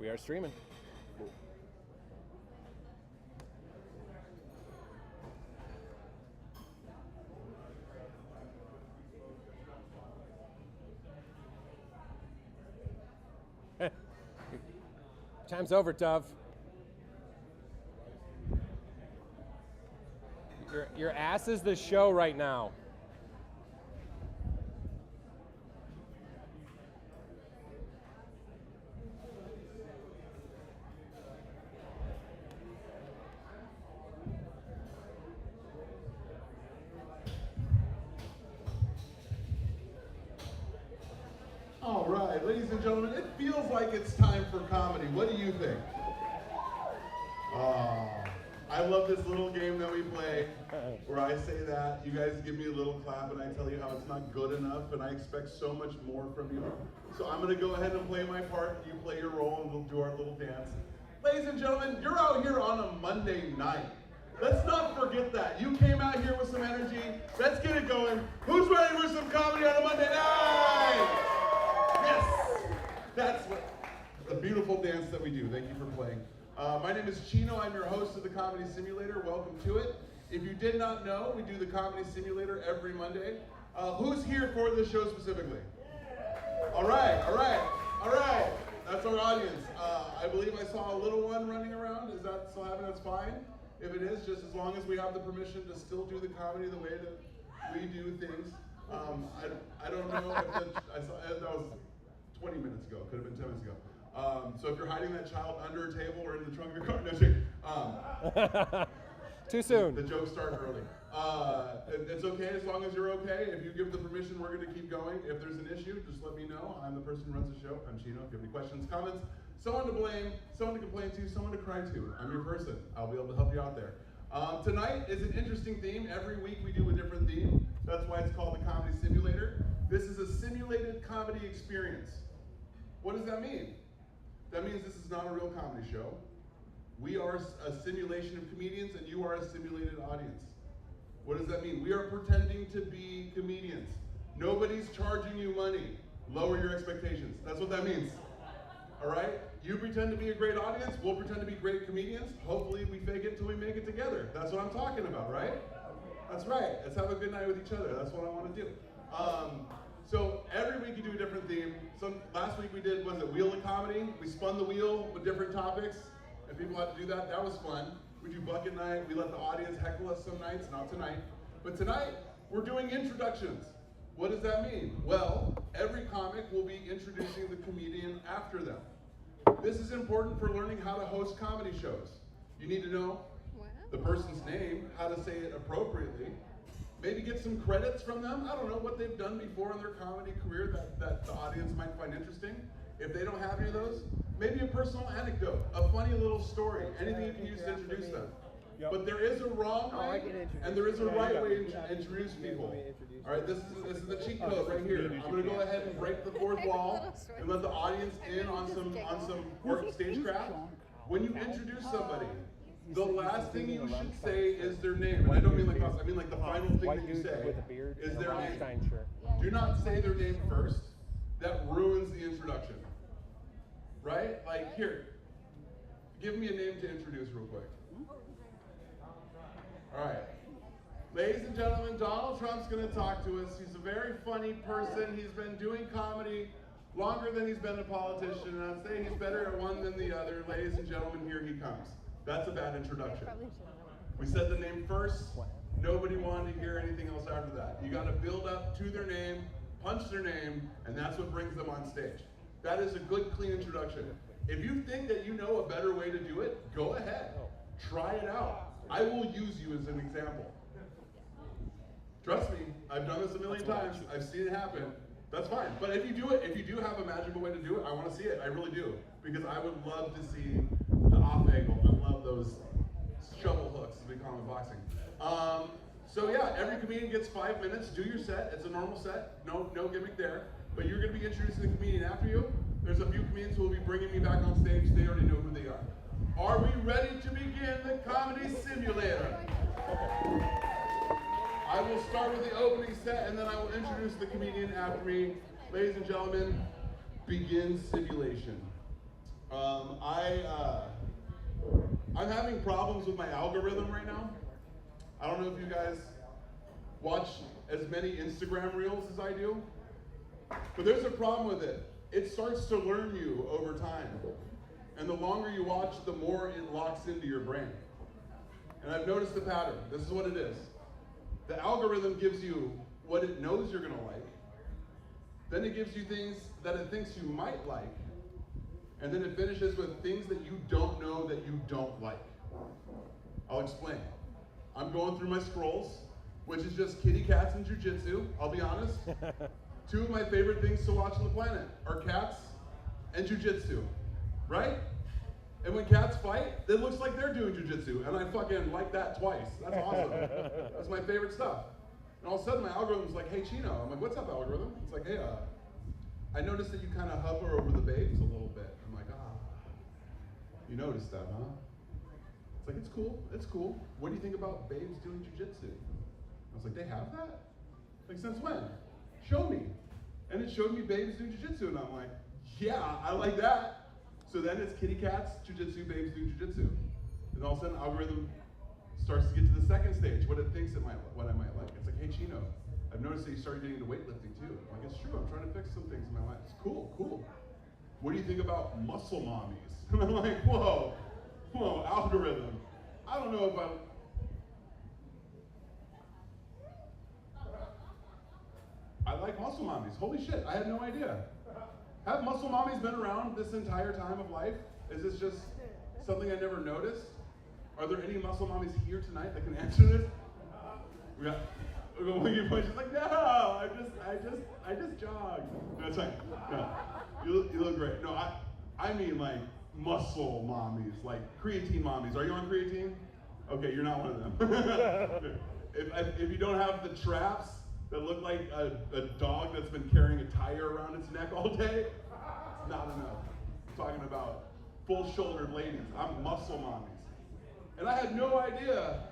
We are streaming. Time's over, Dove. Your ass is the show right now. All right, ladies and gentlemen, it feels like it's time for comedy. What do you think? I love this little game that we play where I say that, you guys give me a little clap, and I tell you how it's not good enough, and I expect so much more from you. So I'm going to go ahead and play my part, you play your role, and we'll do our little dance. Ladies and gentlemen, you're out here on a Monday night. Let's not forget that. You came out here with some energy. Let's get it going. Who's ready for some comedy on a Monday night? Yes! That's what the beautiful dance that we do. Thank you for playing. My name is Chino. I'm your host of the Comedy Simulator. Welcome to it. If you did not know, we do the Comedy Simulator every Monday. Who's here for this show specifically? All right, all right, all right. That's our audience. I believe I saw a little one running around. Is that still happening? That's fine. If it is, just as long as we have the permission to still do the comedy the way that we do things. I don't know if that was 20 minutes ago. Could have been 10 minutes ago. So if you're hiding that child under a table or in the trunk of your car, no, Too soon. The jokes start early. It's okay as long as you're okay. If you give the permission, we're going to keep going. If there's an issue, just let me know. I'm the person who runs the show. I'm Chino. If you have any questions, comments, someone to blame, someone to complain to, someone to cry to. I'm your person. I'll be able to help you out there. Tonight is an interesting theme. Every week we do a different theme. That's why it's called the Comedy Simulator. This is a simulated comedy experience. What does that mean? That means this is not a real comedy show. We are a simulation of comedians, and you are a simulated audience. What does that mean? We are pretending to be comedians. Nobody's charging you money. Lower your expectations. That's what that means. All right? You pretend to be a great audience, we'll pretend to be great comedians. Hopefully we fake it till we make it together. That's what I'm talking about, right? That's right. Let's have a good night with each other. That's what I want to do. So every week you do a different theme. Last week we did, was it Wheel of Comedy? We spun the wheel with different topics, and people had to do that. That was fun. We do bucket night. We let the audience heckle us some nights, not tonight. But tonight, we're doing introductions. What does that mean? Well, every comic will be introducing the comedian after them. This is important for learning how to host comedy shows. You need to know the person's name, how to say it appropriately, maybe get some credits from them. I don't know what they've done before in their comedy career that the audience might find interesting. If they don't have any of those, maybe a personal anecdote, a funny little story, anything you can use to introduce them. Yep. But there is a wrong way, and there is a right way to introduce people. All right, this is the cheat code right here. I'm going to go ahead and break the fourth wall and let the audience in on some stagecraft. When you introduce somebody, the last thing you should say is their name. And I don't mean like us, I mean like the final thing that you say is their name. Do not say their name first. That ruins the introduction. Right? Like, here, give me a name to introduce real quick. All right. Ladies and gentlemen, Donald Trump's going to talk to us. He's a very funny person. He's been doing comedy longer than he's been a politician, and I'd say he's better at one than the other. Ladies and gentlemen, here he comes. That's a bad introduction. We said the name first. Nobody wanted to hear anything else after that. You got to build up to their name, punch their name, and that's what brings them on stage. That is a good, clean introduction. If you think that you know a better way to do it, go ahead. Try it out. I will use you as an example. Trust me, I've done this a million times. I've seen it happen. That's fine. But if you do it, if you do have a magical way to do it, I want to see it. I really do. Because I would love to see the off angle. I love those shovel hooks, as we call them in boxing. So yeah, every comedian gets 5 minutes. Do your set. It's a normal set. No gimmick there. But you're going to be introducing the comedian after you. There's a few comedians who will be bringing me back on stage. They already know who they are. Are we ready to begin the Comedy Simulator? I will start with the opening set, and then I will introduce the comedian after me. Ladies and gentlemen, begin simulation. I'm having problems with my algorithm right now. I don't know if you guys watch as many Instagram reels as I do, but there's a problem with it. It starts to learn you over time. And the longer you watch, the more it locks into your brain. And I've noticed the pattern. This is what it is. The algorithm gives you what it knows you're gonna like. Then it gives you things that it thinks you might like. And then it finishes with things that you don't know that you don't like. I'll explain. I'm going through my scrolls, which is just kitty cats and jujitsu, I'll be honest. Two of my favorite things to watch on the planet are cats and jujitsu, right? And when cats fight, it looks like they're doing jujitsu, and I fucking like that twice. That's awesome. That's my favorite stuff. And all of a sudden, my algorithm's like, hey, Chino. I'm like, what's up, algorithm? It's like, hey, I noticed that you kind of hover over the babes a little bit. I'm like, you noticed that, huh? It's like, it's cool, it's cool. What do you think about babes doing jujitsu? I was like, they have that? Like, since when? Show me. And it showed me babes doing jujitsu, and I'm like, yeah, I like that. So then it's kitty cats, jujitsu, babes doing jujitsu. And all of a sudden, algorithm starts to get to the second stage, what it thinks what I might like. It's like, hey, Chino, I've noticed that you started getting into weightlifting too. I'm like, it's true, I'm trying to fix some things in my life. It's cool, cool. What do you think about muscle mommies? And I'm like, whoa, algorithm. I don't know if I like muscle mommies. Holy shit, I had no idea. Have muscle mommies been around this entire time of life? Is this just something I never noticed? Are there any muscle mommies here tonight that can answer this? We got one of she's like, no, I just jogged. No, it's fine. No, you look great. No, I mean like muscle mommies, like creatine mommies. Are you on creatine? Okay, you're not one of them. if you don't have the traps that look like a dog that's been carrying a tire around its neck all day, it's not enough. I'm talking about full-shouldered ladies. I'm muscle mommies. And I had no idea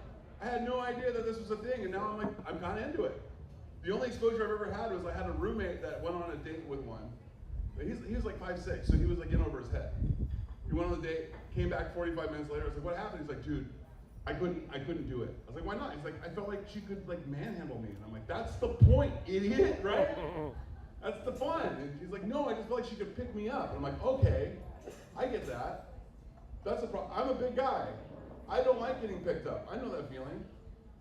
that this was a thing, and now I'm kind of into it. The only exposure I've ever had was I had a roommate that went on a date with one. He was like 5'6", so he was like in over his head. He went on the date, came back 45 minutes later. I was like, what happened? He's like, dude, I couldn't do it. I was like, why not? He's like, I felt like she could like manhandle me. And I'm like, that's the point, idiot, right? That's the fun. And he's like, no, I just felt like she could pick me up. And I'm like, okay, I get that. That's a problem. I'm a big guy. I don't like getting picked up. I know that feeling.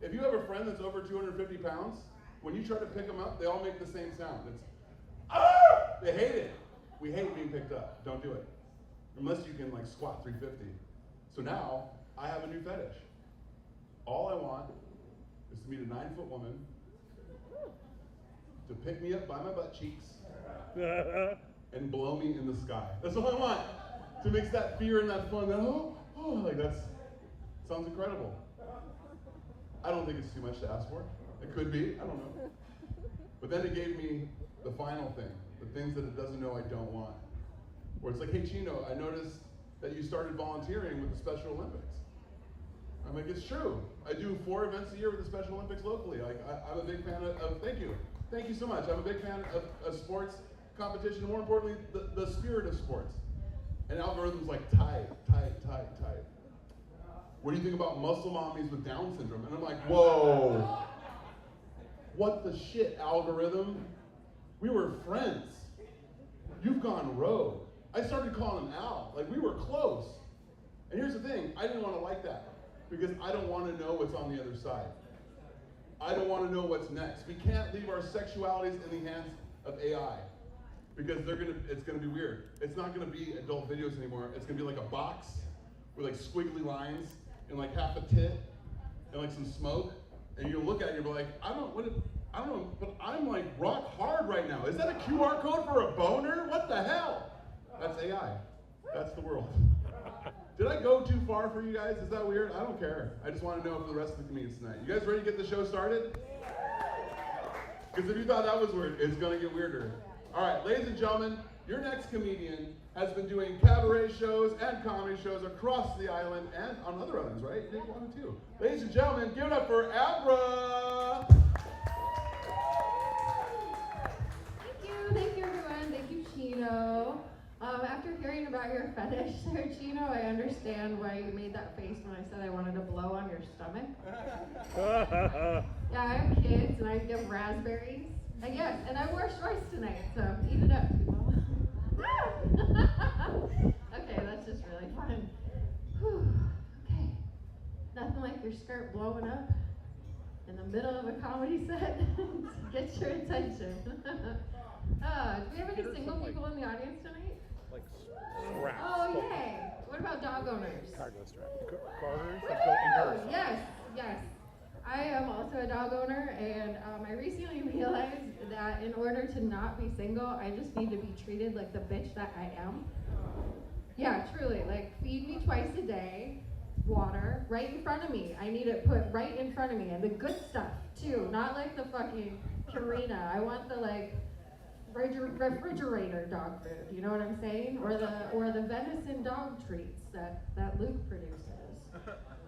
If you have a friend that's over 250 pounds, when you try to pick them up, they all make the same sound. It's, ah! They hate it. We hate being picked up. Don't do it. Unless you can like squat 350. So now, I have a new fetish. All I want is to meet a 9-foot woman, to pick me up by my butt cheeks, and blow me in the sky. That's all I want. To mix that fear and that fun, like sounds incredible. I don't think it's too much to ask for. It could be, I don't know. But then it gave me the final thing, the things that it doesn't know I don't want. Where it's like, hey Chino, I noticed that you started volunteering with the Special Olympics. I'm like, it's true. I do 4 events a year with the Special Olympics locally. Like, I'm a big fan of thank you so much. I'm a big fan of sports competition, more importantly, the spirit of sports. And algorithms like tight. What do you think about muscle mommies with Down syndrome? And I'm like, whoa, what the shit, algorithm? We were friends. You've gone rogue. I started calling him Al, like we were close. And here's the thing, I didn't want to like that because I don't want to know what's on the other side. I don't want to know what's next. We can't leave our sexualities in the hands of AI because it's gonna be weird. It's not gonna be adult videos anymore. It's gonna be like a box with like squiggly lines and like half a tit and like some smoke. And you'll look at it and you'll be like, I don't know, but I'm like rock hard right now. Is that a QR code for a boner? What the hell? That's AI. That's the world. Did I go too far for you guys? Is that weird? I don't care. I just want to know for the rest of the comedians tonight. You guys ready to get the show started? Because if you thought that was weird, it's going to get weirder. All right, ladies and gentlemen, your next comedian has been doing cabaret shows and comedy shows across the island and on other islands, right? You did 1 and 2. Ladies and gentlemen, give it up for Abra! Thank you everyone. Thank you, Chino. After hearing about your fetish there, Chino. I understand why you made that face when I said I wanted to blow on your stomach. Yeah, I have kids and I give raspberries. Yes, and I wore shorts tonight, so eat it up, people. Okay, that's just really fun. Whew. Okay, nothing like your skirt blowing up in the middle of a comedy set to get your attention. Do we have any single people in the audience tonight? Like straps. Oh, yay. What about dog owners? Cargo strap. Garters? Woo! Yes, yes. I am also a dog owner, and I recently realized that in order to not be single, I just need to be treated like the bitch that I am. Yeah, truly. Like, feed me twice a day, water, right in front of me. I need it put right in front of me, and the good stuff, too. Not like the fucking Purina. I want the, like, refrigerator dog food, you know what I'm saying? Or the venison dog treats that Luke produces.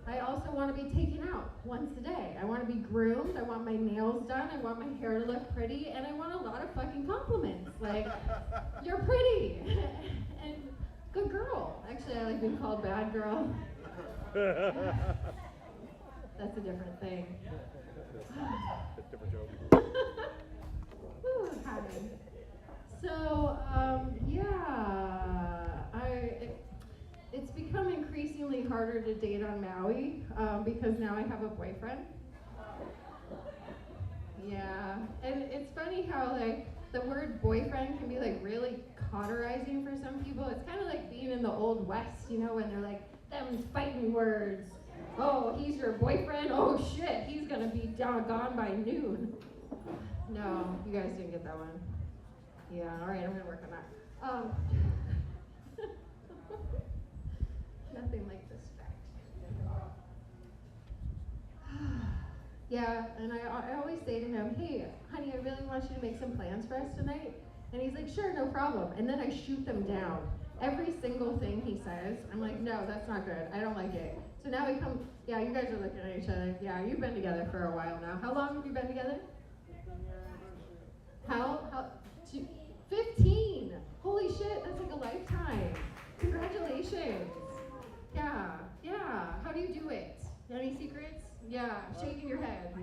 I also want to be taken out once a day. I want to be groomed, I want my nails done, I want my hair to look pretty, and I want a lot of fucking compliments. Like, you're pretty, and good girl. Actually, I like being called bad girl. That's a different thing. Different joke. Whew, hi. So, it's become increasingly harder to date on Maui because now I have a boyfriend. Yeah, and it's funny how like the word boyfriend can be like really cauterizing for some people. It's kind of like being in the Old West, you know, when they're like, them's fighting words. Oh, he's your boyfriend? Oh shit, he's gonna be gone by noon. No, you guys didn't get that one. Yeah, all right, I'm gonna work on that. Nothing like this fact. Yeah, and I always say to him, hey, honey, I really want you to make some plans for us tonight. And he's like, sure, no problem. And then I shoot them down. Every single thing he says, I'm like, no, that's not good. I don't like it. So now he comes, yeah, you guys are looking at each other. Yeah, you've been together for a while now. How long have you been together? How 15. Holy shit, that's like a lifetime. Congratulations. Yeah. How do you do it? Any secrets? Yeah, shaking your head.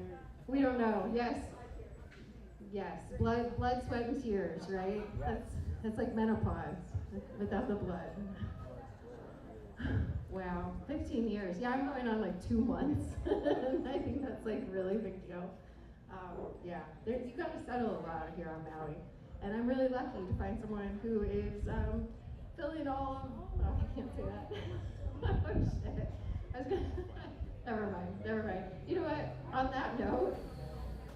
We don't know. Yes. Blood, sweat, and tears, right? That's like menopause without the blood. Wow, 15 years. Yeah, I'm going on like 2 months. I think that's like really big deal. Yeah, you got to settle a lot here on Maui. And I'm really lucky to find someone who is filling all of, oh, I can't say that. Oh shit. Never mind. You know what, on that note,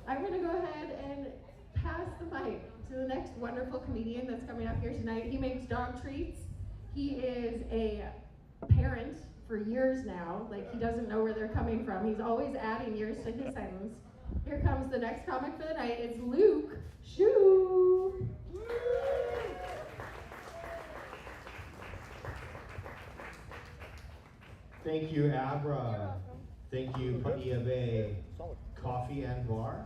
I'm gonna go ahead and pass the mic to the next wonderful comedian that's coming up here tonight. He makes dog treats. He is a parent for years now. Like, he doesn't know where they're coming from. He's always adding years to his sentence. Here comes the next comic for the night. It's Luke Shue. Thank you, Abra. Thank you, Paia Bay Coffee and Bar.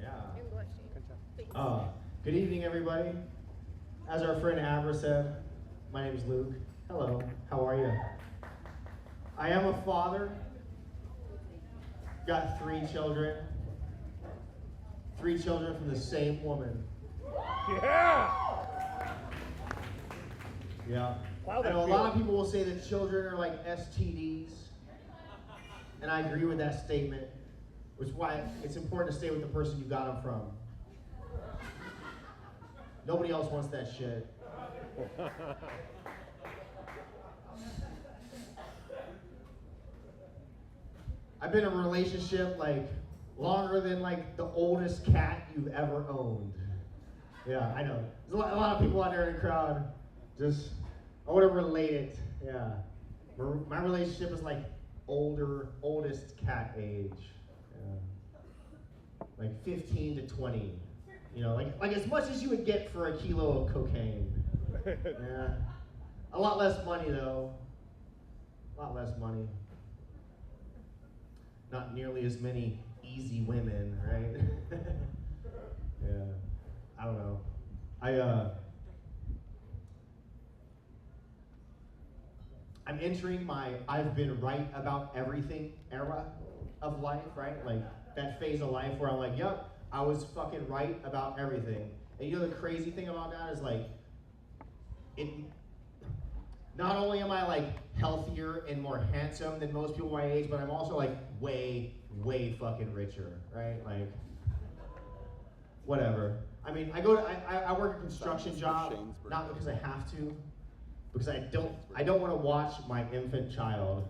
Yeah. Good evening, everybody. As our friend Abra said, my name is Luke. Hello, how are you? I am a father. Got 3 children. 3 children from the same woman. Yeah! Yeah. Wow, I know a lot of people will say that children are like STDs, and I agree with that statement, which is why it's important to stay with the person you got them from. Nobody else wants that shit. I've been in a relationship like longer than like the oldest cat you've ever owned. Yeah, I know. There's a lot of people out there in the crowd. Just, I want to relate it. Yeah. My relationship is like oldest cat age. Yeah. Like 15 to 20. You know, like as much as you would get for a kilo of cocaine. Yeah. A lot less money though. A lot less money. Not nearly as many easy women, right? Yeah. I don't know. I'm entering my I've been right about everything era of life, right? Like that phase of life where I'm like, yep, I was fucking right about everything. And you know the crazy thing about that is like, it. Not only am I like healthier and more handsome than most people my age, but I'm also like way, way fucking richer, right? Like, whatever. I mean, I work a construction job, not because I have to, because I don't want to watch my infant child.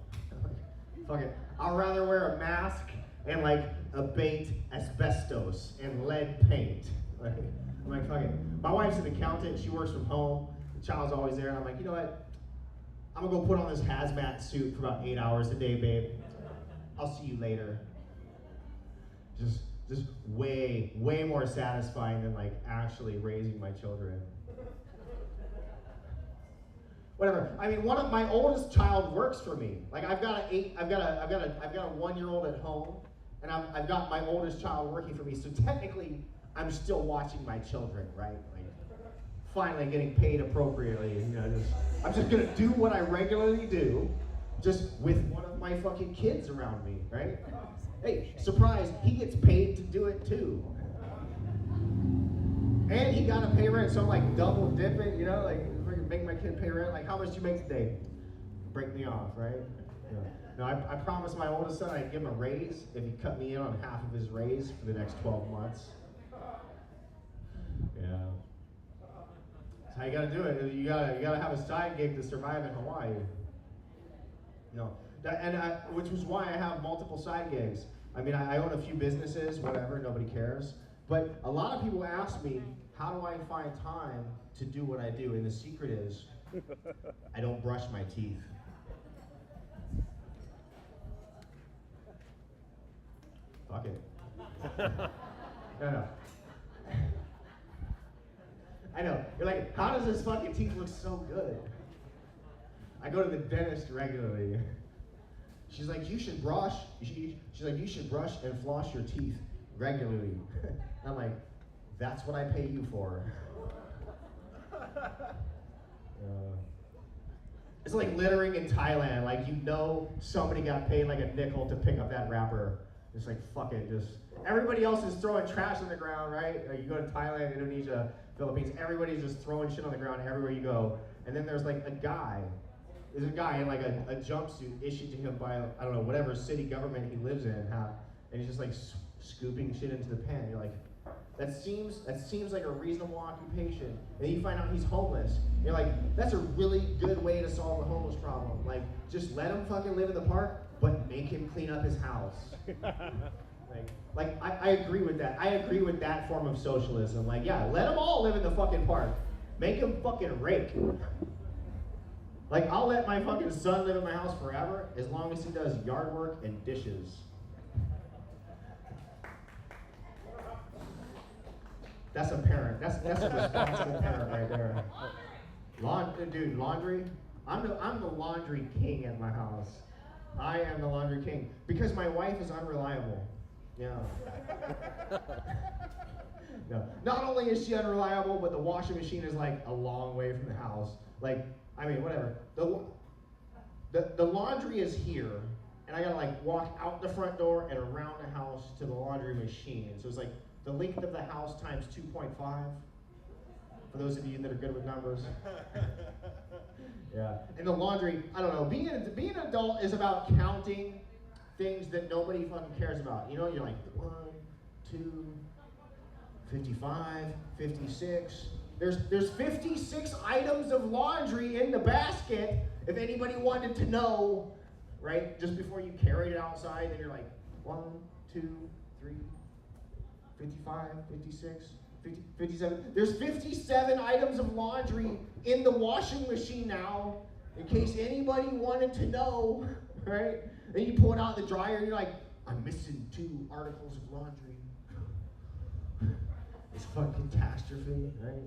Fuck it. I'd rather wear a mask and like abate asbestos and lead paint. Like, I'm like, fuck it. My wife's an accountant, she works from home, the child's always there, and I'm like, you know what? I'm gonna go put on this hazmat suit for about 8 hours a day, babe. I'll see you later. Just way, way more satisfying than like actually raising my children. Whatever. I mean, my oldest child works for me. Like I've got a 1-year-old at home, and I've got my oldest child working for me. So technically, I'm still watching my children, right? Like, finally getting paid appropriately. You know, I'm just gonna do what I regularly do, just with one of my fucking kids around me, right? Hey, surprise, he gets paid to do it too. And he got to pay rent, so I'm like double dipping, you know, like make my kid pay rent. Like, how much do you make today? Break me off, right? Yeah. No, I promised my oldest son I'd give him a raise if he cut me in on half of his raise for the next 12 months. Yeah. That's how you gotta do it. You gotta have a side gig to survive in Hawaii. No. Which was why I have multiple side gigs. I mean, I own a few businesses, whatever, nobody cares. But a lot of people ask me, how do I find time to do what I do? And the secret is, I don't brush my teeth. Fuck it. No. I know. You're like, how does this fucking teeth look so good? I go to the dentist regularly. She's like, you should brush. She's like, you should brush and floss your teeth regularly. I'm like, that's what I pay you for. It's like littering in Thailand. Like, you know, somebody got paid like a nickel to pick up that wrapper. It's like, fuck it, just everybody else is throwing trash on the ground, right? Like, you go to Thailand, Indonesia, Philippines, everybody's just throwing shit on the ground everywhere you go. And then there's like a guy. There's a guy in like a jumpsuit issued to him by, I don't know, whatever city government he lives in, and he's just like scooping shit into the pen. You're like, that seems like a reasonable occupation. And then you find out he's homeless. You're like, that's a really good way to solve the homeless problem. Like, just let him fucking live in the park, but make him clean up his house. I agree with that. I agree with that form of socialism. Like, yeah, let them all live in the fucking park. Make him fucking rake. Like, I'll let my fucking son live in my house forever as long as he does yard work and dishes. That's a parent. That's a responsible parent right there. Laundry. I'm the laundry king at my house. I am the laundry king because my wife is unreliable. Yeah. No. Not only is she unreliable, but the washing machine is like a long way from the house. Like, I mean, whatever. The laundry is here, and I gotta like walk out the front door and around the house to the laundry machine. So it's like the length of the house times 2.5. For those of you that are good with numbers. Yeah. And the laundry, I don't know. Being an adult is about counting things that nobody fucking cares about. You know, you're like 1, 2, 55, 56. There's 56 items of laundry in the basket, if anybody wanted to know, right? Just before you carried it outside, and you're like, 1, 2, 3, 55, 56, 50, 57. There's 57 items of laundry in the washing machine now, in case anybody wanted to know, right? Then you pull it out of the dryer, and you're like, I'm missing 2 articles of laundry. It's a fucking catastrophe, right?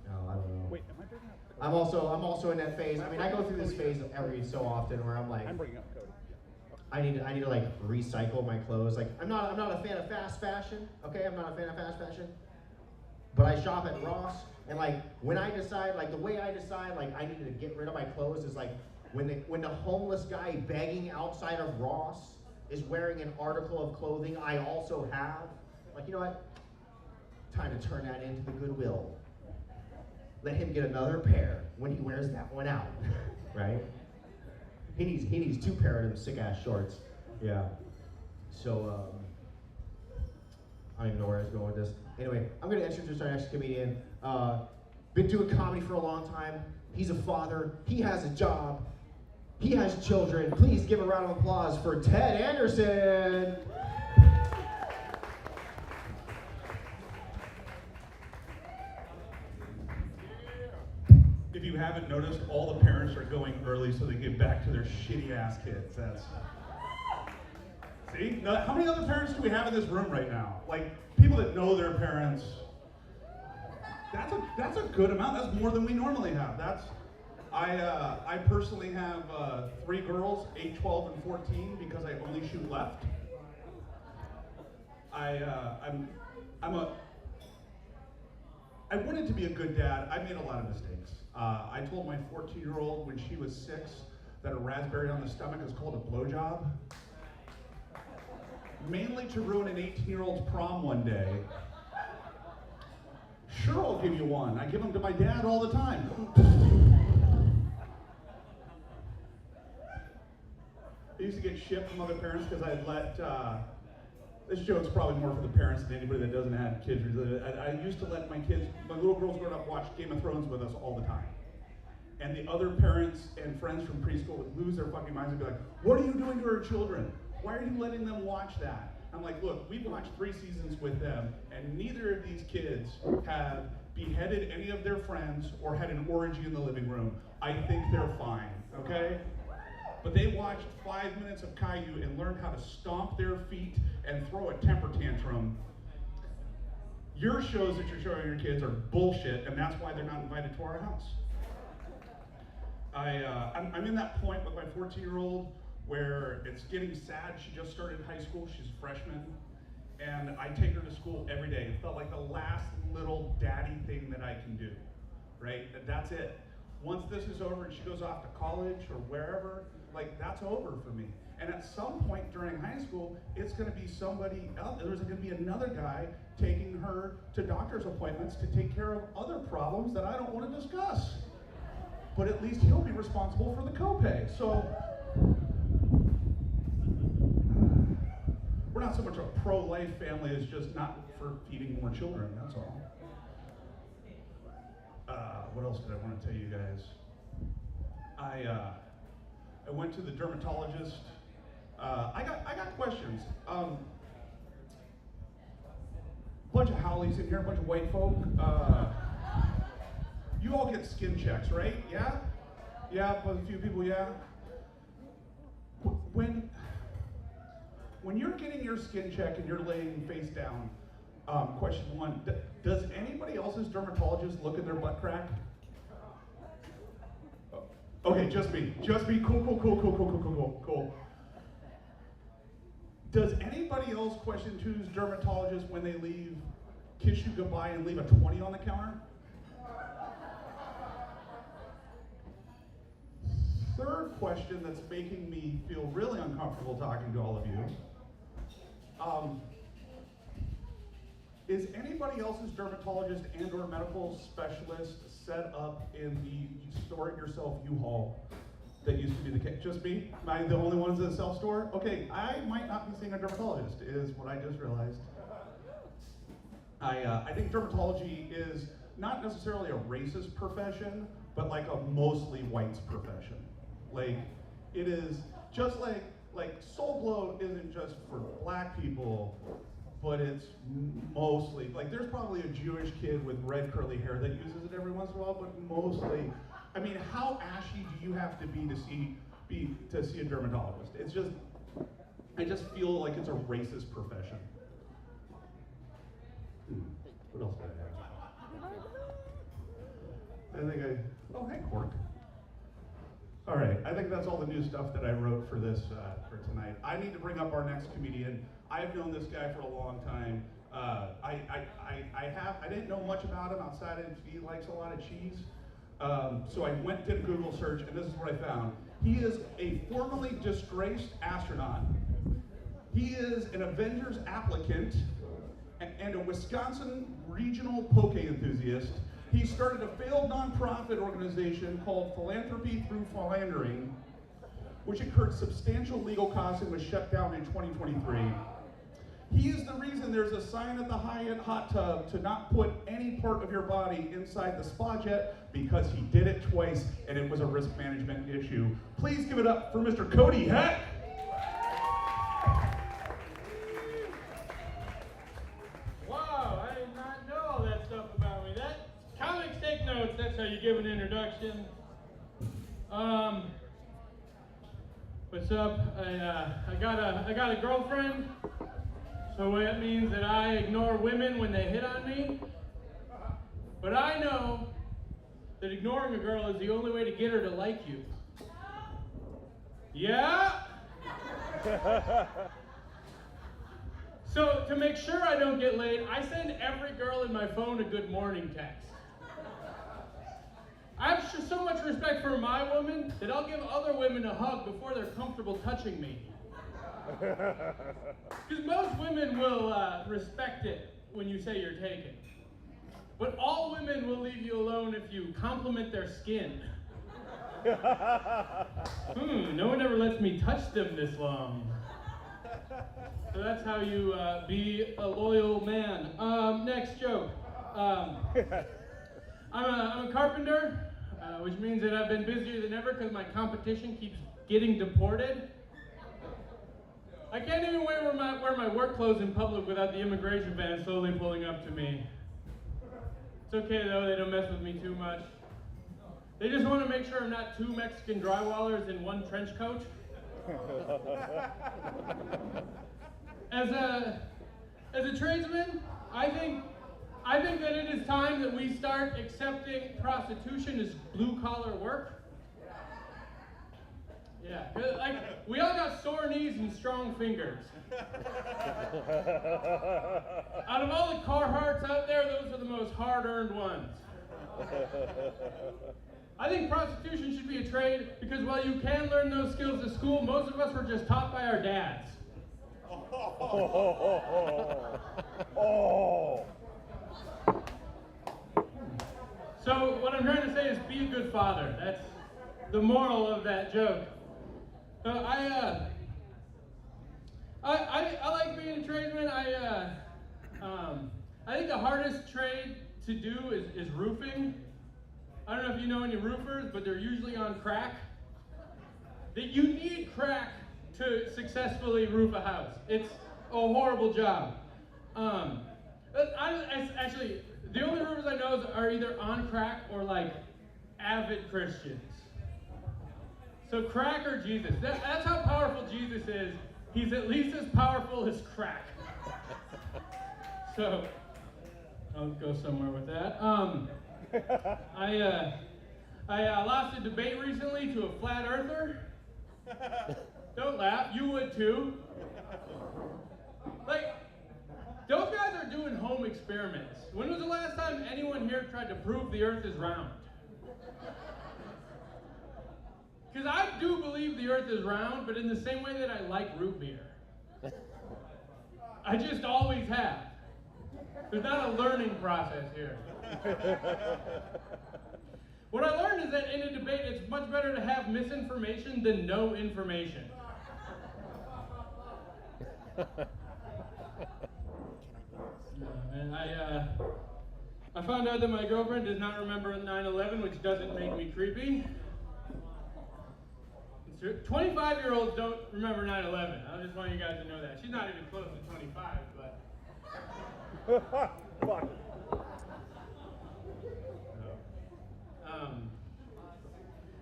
No, I don't know. Wait, am I bringing up Cody? I'm also in that phase. I mean, I go through this phase every so often where I'm like, I'm bringing up Cody. I need to like recycle my clothes. Like, I'm not a fan of fast fashion. Okay, I'm not a fan of fast fashion. But I shop at Ross, and like when I decide, like the way I decide, like I need to get rid of my clothes is like When the homeless guy begging outside of Ross is wearing an article of clothing I also have, like, you know what? Time to turn that into the Goodwill. Let him get another pair when he wears that one out, right? He needs 2 pair of them sick ass shorts. Yeah. So I don't even know where I was going with this. Anyway, I'm gonna introduce our next comedian. Been doing comedy for a long time. He's a father. He has a job. He has children. Please give a round of applause for Ted Anderson. If you haven't noticed, all the parents are going early so they get back to their shitty ass kids. See? Now, how many other parents do we have in this room right now? Like, people that know their parents. That's a good amount. That's more than we normally have. I personally have 3 girls, 8, 12, and 14, because I only shoot left. I wanted to be a good dad. I made a lot of mistakes. I told my 14-year-old when she was 6 that a raspberry on the stomach is called a blowjob. Mainly to ruin an 18-year-old's prom one day. Sure, I'll give you one. I give them to my dad all the time. I used to get shit from other parents because I'd let, this joke's probably more for the parents than anybody that doesn't have kids. I used to let my little girls growing up watch Game of Thrones with us all the time. And the other parents and friends from preschool would lose their fucking minds and be like, what are you doing to our children? Why are you letting them watch that? I'm like, look, we've watched 3 seasons with them, and neither of these kids have beheaded any of their friends or had an orgy in the living room. I think they're fine, okay? But they watched 5 minutes of Caillou and learned how to stomp their feet and throw a temper tantrum. Your shows that you're showing your kids are bullshit, and that's why they're not invited to our house. I'm in that point with my 14-year-old where it's getting sad. She just started high school, she's a freshman, and I take her to school every day. It felt like the last little daddy thing that I can do, right? That's it. Once this is over and she goes off to college or wherever, like, that's over for me. And at some point during high school, it's gonna be somebody else, there's gonna be another guy taking her to doctor's appointments to take care of other problems that I don't wanna discuss. But at least he'll be responsible for the copay. So, we're not so much a pro-life family as just not for feeding more children, that's all. What else did I want to tell you guys? I went to the dermatologist. I got questions. Bunch of howlies in here, a bunch of white folk. You all get skin checks, right? Yeah? Yeah, but a few people, yeah? When you're getting your skin check and you're laying face down, question 1, does anybody else's dermatologist look at their butt crack? Okay, just me. Cool. Does anybody else question 2's dermatologist when they leave, kiss you goodbye and leave a 20 on the counter? Third question that's making me feel really uncomfortable talking to all of you. Is anybody else's dermatologist and or medical specialist set up in the store-it-yourself U-Haul that used to be the case? Just me? Am I the only ones that self-store? Okay, I might not be seeing a dermatologist, is what I just realized. I think dermatology is not necessarily a racist profession, but like a mostly whites profession. Like, it is just like Soul Glow isn't just for black people, but it's mostly, like, there's probably a Jewish kid with red curly hair that uses it every once in a while, but mostly, I mean, how ashy do you have to be to see a dermatologist? It's just, I just feel like it's a racist profession. What else did I have? Oh, hey, Cork. All right, I think that's all the new stuff that I wrote for this, for tonight. I need to bring up our next comedian. I've known this guy for a long time. I didn't know much about him outside of he likes a lot of cheese. So I went, did a Google search, and this is what I found. He is a formerly disgraced astronaut. He is an Avengers applicant and a Wisconsin regional poke enthusiast. He started a failed nonprofit organization called Philanthropy Through Philandering, which incurred substantial legal costs and was shut down in 2023. He is the reason there's a sign at the Hyatt hot tub to not put any part of your body inside the spa jet because he did it twice and it was a risk management issue. Please give it up for Mr. Cody Heck. Wow, I did not know all that stuff about me. That comics take notes. That's how you give an introduction. What's up? I got a girlfriend. So that means that I ignore women when they hit on me. But I know that ignoring a girl is the only way to get her to like you. Yeah? So to make sure I don't get laid, I send every girl in my phone a good morning text. I have so much respect for my woman that I'll give other women a hug before they're comfortable touching me. Because most women will respect it when you say you're taken. But all women will leave you alone if you compliment their skin. No one ever lets me touch them this long. So that's how you be a loyal man. Next joke. I'm a carpenter, which means that I've been busier than ever because my competition keeps getting deported. I can't even wear my work clothes in public without the immigration van slowly pulling up to me. It's okay though, they don't mess with me too much. They just want to make sure I'm not two Mexican drywallers in one trench coat. As a tradesman, I think that it is time that we start accepting prostitution as blue-collar work. Yeah, like, we all got sore knees and strong fingers. Out of all the Carhartts out there, those are the most hard-earned ones. I think prostitution should be a trade because while you can learn those skills at school, most of us were just taught by our dads. So what I'm trying to say is be a good father. That's the moral of that joke. I like being a tradesman. I think the hardest trade to do is roofing. I don't know if you know any roofers, but they're usually on crack. That you need crack to successfully roof a house. It's a horrible job. Actually, the only roofers I know are either on crack or like avid Christians. So crack or Jesus. That's how powerful Jesus is. He's at least as powerful as crack. So I'll go somewhere with that. I lost a debate recently to a flat earther. Don't laugh, you would too. Like, those guys are doing home experiments. When was the last time anyone here tried to prove the earth is round? Because I do believe the earth is round, but in the same way that I like root beer. I just always have. There's not a learning process here. What I learned is that in a debate, it's much better to have misinformation than no information. And I found out that my girlfriend does not remember 9/11, which doesn't make me creepy. 25-year-olds don't remember 9/11. I just want you guys to know that. She's not even close to 25, but... Fuck.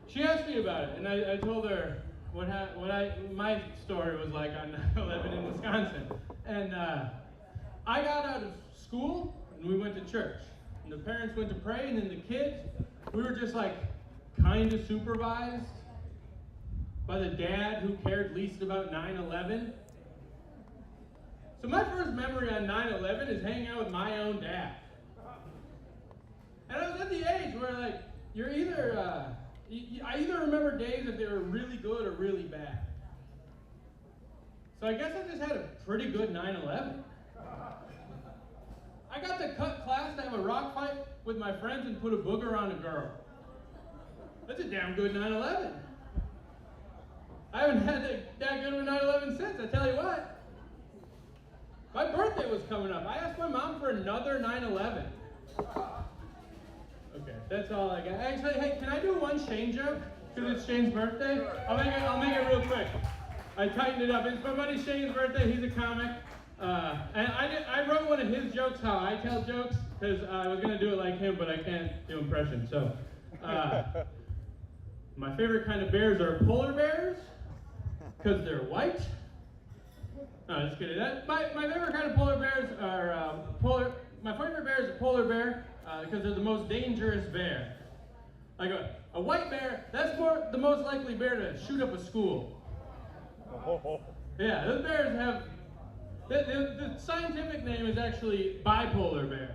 She asked me about it, and I told her my story was like on 9/11 in Wisconsin. And I got out of school, and we went to church. And the parents went to pray, and then the kids, we were just like kind of supervised by the dad who cared least about 9/11. So my first memory on 9/11 is hanging out with my own dad. And I was at the age where, like, you're either, I either remember days if they were really good or really bad. So I guess I just had a pretty good 9/11. I got to cut class to have a rock fight with my friends and put a booger on a girl. That's a damn good 9/11. I haven't had that good of a 9/11 since, I tell you what. My birthday was coming up. I asked my mom for another 9/11. Okay, that's all I got. Actually, hey, can I do one Shane joke? Because it's Shane's birthday? I'll make it real quick. I tightened it up. It's my buddy Shane's birthday. He's a comic. And I wrote one of his jokes, how I tell jokes, because I was going to do it like him, but I can't do impressions. So, my favorite kind of bears are polar bears, because they're white. No, just kidding. My favorite kind of polar bears are my favorite bear is a polar bear, because they're the most dangerous bear. Like a white bear, that's the most likely bear to shoot up a school. Yeah, those bears have, the scientific name is actually bipolar bears.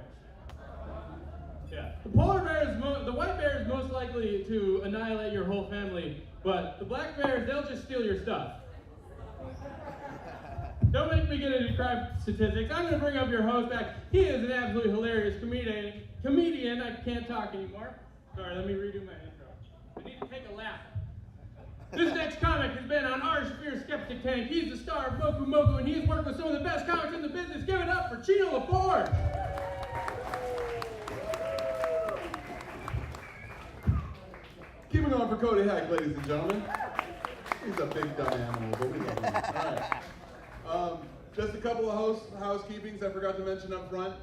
Yeah, the white bear is most likely to annihilate your whole family, but the black bears, they'll just steal your stuff. Don't make me get into crime statistics. I'm going to bring up your host back. He is an absolutely hilarious comedian. I can't talk anymore. Sorry, let me redo my intro. I need to take a lap. This next comic has been on our Sphere Skeptic Tank. He's the star of Moku Moku, and he's worked with some of the best comics in the business. Give it up for Chino LaForge. Keeping on for Cody Heck, ladies and gentlemen. He's a big dumb animal, but we love him. All right. Just a couple of housekeepings I forgot to mention up front.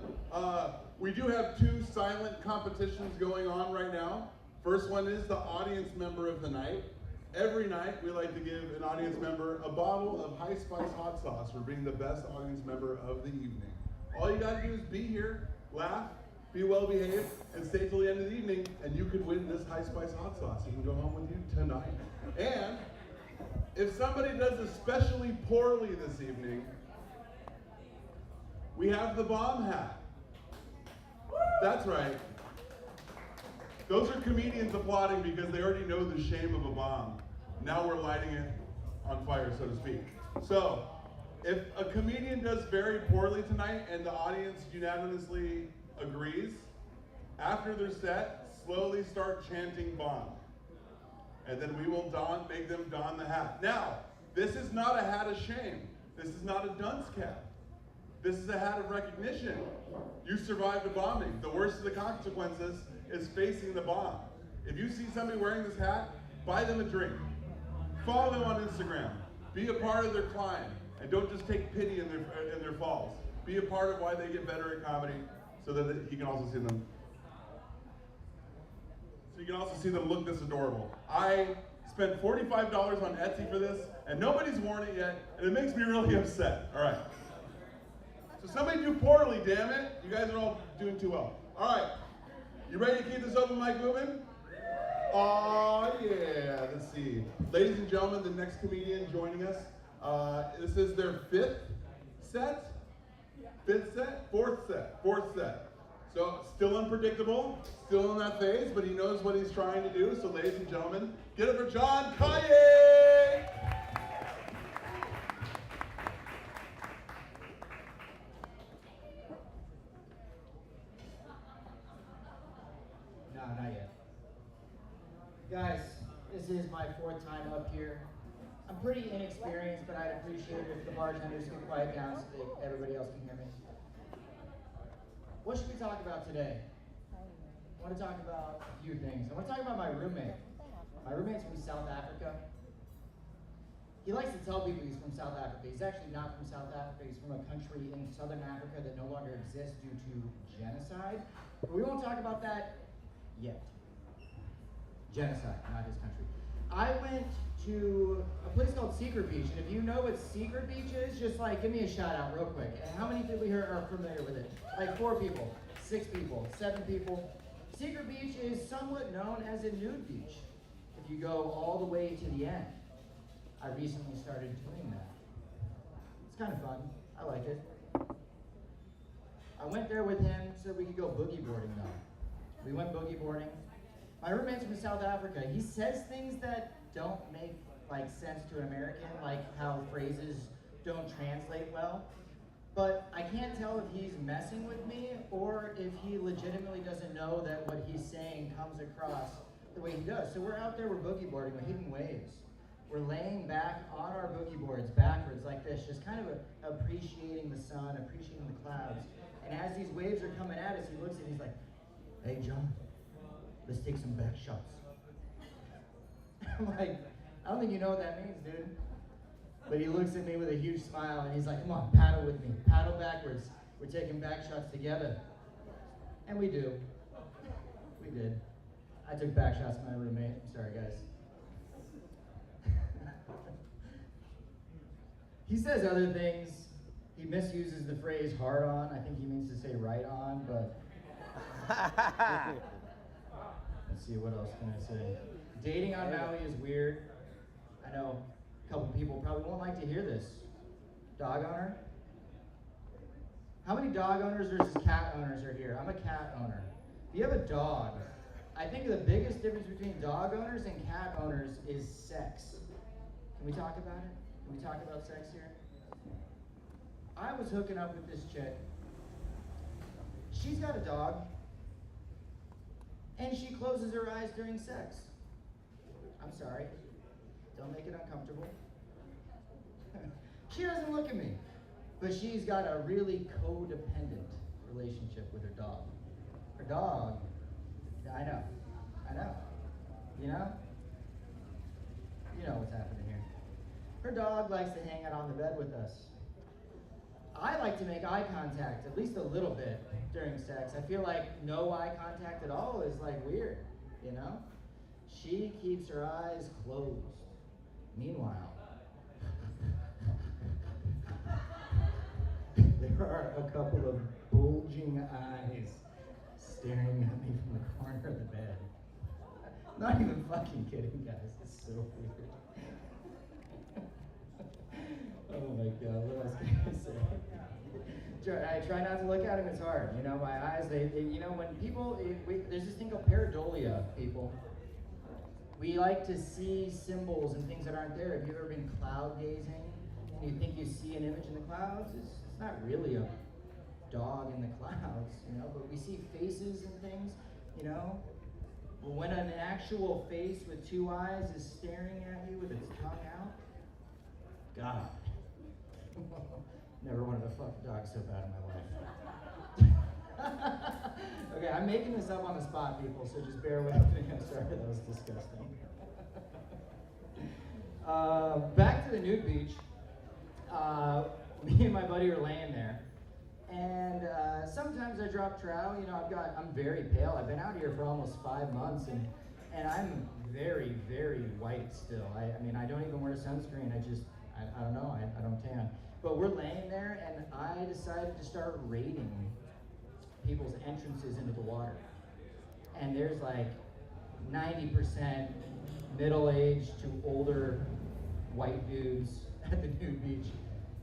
We do have 2 silent competitions going on right now. First one is the audience member of the night. Every night we like to give an audience member a bottle of High Spice hot sauce for being the best audience member of the evening. All you gotta do is be here, laugh, be well behaved, and stay till the end of the evening, and you could win this High Spice hot sauce. You can go home with you tonight. And if somebody does especially poorly this evening, we have the bomb hat. That's right. Those are comedians applauding because they already know the shame of a bomb. Now we're lighting it on fire, so to speak. So, if a comedian does very poorly tonight and the audience unanimously agrees, after their set, slowly start chanting bomb. And then we will make them don the hat. Now, this is not a hat of shame. This is not a dunce cap. This is a hat of recognition. You survived a bombing. The worst of the consequences is facing the bomb. If you see somebody wearing this hat, buy them a drink. Follow them on Instagram. Be a part of their climb. And don't just take pity in their falls. Be a part of why they get better at comedy so that you can also see them. So you can also see them look this adorable. I spent $45 on Etsy for this, and nobody's worn it yet, and it makes me really upset. All right. So somebody do poorly, damn it. You guys are all doing too well. All right. You ready to keep this open mic moving? Oh yeah, let's see. Ladies and gentlemen, the next comedian joining us, this is their fifth set? Fourth set. So still unpredictable, still in that phase, but he knows what he's trying to do. So ladies and gentlemen, get it for John Paia! No, not yet. Guys, this is my 4th time up here. I'm pretty inexperienced, but I'd appreciate it if the bartenders could quiet down so that everybody else can hear me. What should we talk about today? I want to talk about a few things. I want to talk about my roommate. My roommate's from South Africa. He likes to tell people he's from South Africa. He's actually not from South Africa. He's from a country in southern Africa that no longer exists due to genocide. But we won't talk about that yet. Genocide, not his country. I went to a place called Secret Beach, and if you know what Secret Beach is, just like give me a shout out real quick. And how many people here are familiar with it? Like 4 people, 6 people, 7 people. Secret Beach is somewhat known as a nude beach. If you go all the way to the end. I recently started doing that. It's kind of fun. I like it. I went there with him so we could go boogie boarding though. We went boogie boarding. My roommate's from South Africa. He says things that don't make like sense to an American, like how phrases don't translate well. But I can't tell if he's messing with me or if he legitimately doesn't know that what he's saying comes across the way he does. So we're out there, we're boogie boarding, we're hitting waves. We're laying back on our boogie boards backwards like this, just kind of appreciating the sun, appreciating the clouds. And as these waves are coming at us, he looks and he's like, "Hey John, let's take some back shots." I'm like, "I don't think you know what that means, dude." But he looks at me with a huge smile and he's like, "Come on, paddle with me, paddle backwards. We're taking back shots together." And we do. We did. I took back shots with my roommate. I'm sorry, guys. He says other things. He misuses the phrase hard on. I think he means to say right on, but let's see, what else can I say? Dating on Maui is weird. I know a couple people probably won't like to hear this. Dog owner? How many dog owners versus cat owners are here? I'm a cat owner. If you have a dog, I think the biggest difference between dog owners and cat owners is sex. Can we talk about it? Can we talk about sex here? I was hooking up with this chick. She's got a dog, and she closes her eyes during sex. I'm sorry. Don't make it uncomfortable. She doesn't look at me, but she's got a really codependent relationship with her dog. Her dog, I know, you know what's happening here. Her dog likes to hang out on the bed with us. I like to make eye contact, at least a little bit, during sex. I feel like no eye contact at all is like weird, you know? She keeps her eyes closed. Meanwhile, there are a couple of bulging eyes staring at me from the corner of the bed. Not even fucking kidding, guys. It's so weird. Oh my God, what else can I say? I try not to look at them, it's hard. You know, my eyes, they when people, there's this thing called pareidolia, people. We like to see symbols and things that aren't there. Have you ever been cloud gazing? And you think you see an image in the clouds? It's not really a dog in the clouds, but we see faces and things, But when an actual face with two eyes is staring at you with its tongue out, God. Never wanted to fuck a dog so bad in my life. Okay, I'm making this up on the spot, people, so just bear with me. I'm sorry, that was disgusting. Back to the nude beach. Me and my buddy are laying there, and sometimes I drop trout. I'm very pale. I've been out here for almost 5 months, and I'm very, very white still. I don't even wear sunscreen. I don't know. I don't tan. But we're laying there, and I decided to start rating people's entrances into the water. And there's like 90% middle-aged to older white dudes at the nude beach.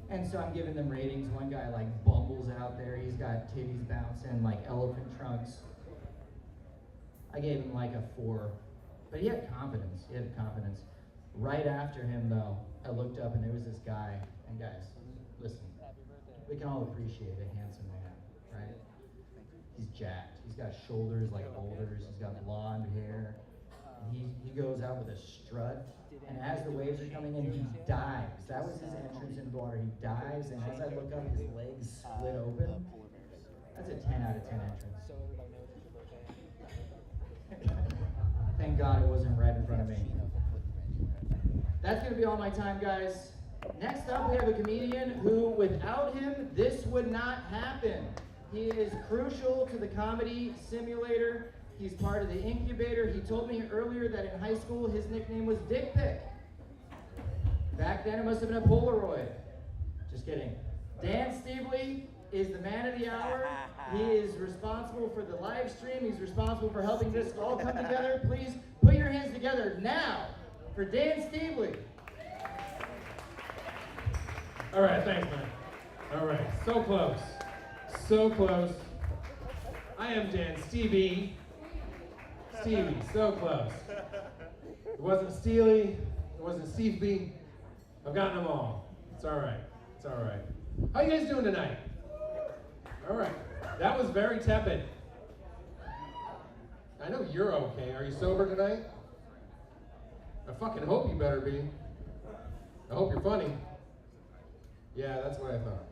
And so I'm giving them ratings. One guy like bumbles out there. He's got titties bouncing like elephant trunks. I gave him like a 4. But he had confidence. Right after him, though, I looked up and there was this guy. And guys, listen, we can all appreciate a handsome man, right? He's jacked. He's got shoulders like boulders. He's got blonde hair. And he goes out with a strut. And as the waves are coming in, he dives. That was his entrance into the water. He dives, and as I look up, his legs split open. That's a 10 out of 10 entrance. Thank God it wasn't right in front of me. That's going to be all my time, guys. Next up, we have a comedian who, without him, this would not happen. He is crucial to the comedy simulator. He's part of the incubator. He told me earlier that in high school, his nickname was Dick Pic. Back then, it must have been a Polaroid. Just kidding. Dan Steebly is the man of the hour. He is responsible for the live stream. He's responsible for helping this all come together. Please put your hands together now for Dan Steebly. All right, thanks, man. All right, so close. So close. I am Dan Stevie. Stevie, so close. It wasn't Steely, it wasn't Steve B. I've gotten them all. It's all right. It's all right. How you guys doing tonight? All right. That was very tepid. I know you're okay. Are you sober tonight? I fucking hope you better be. I hope you're funny. Yeah, that's what I thought.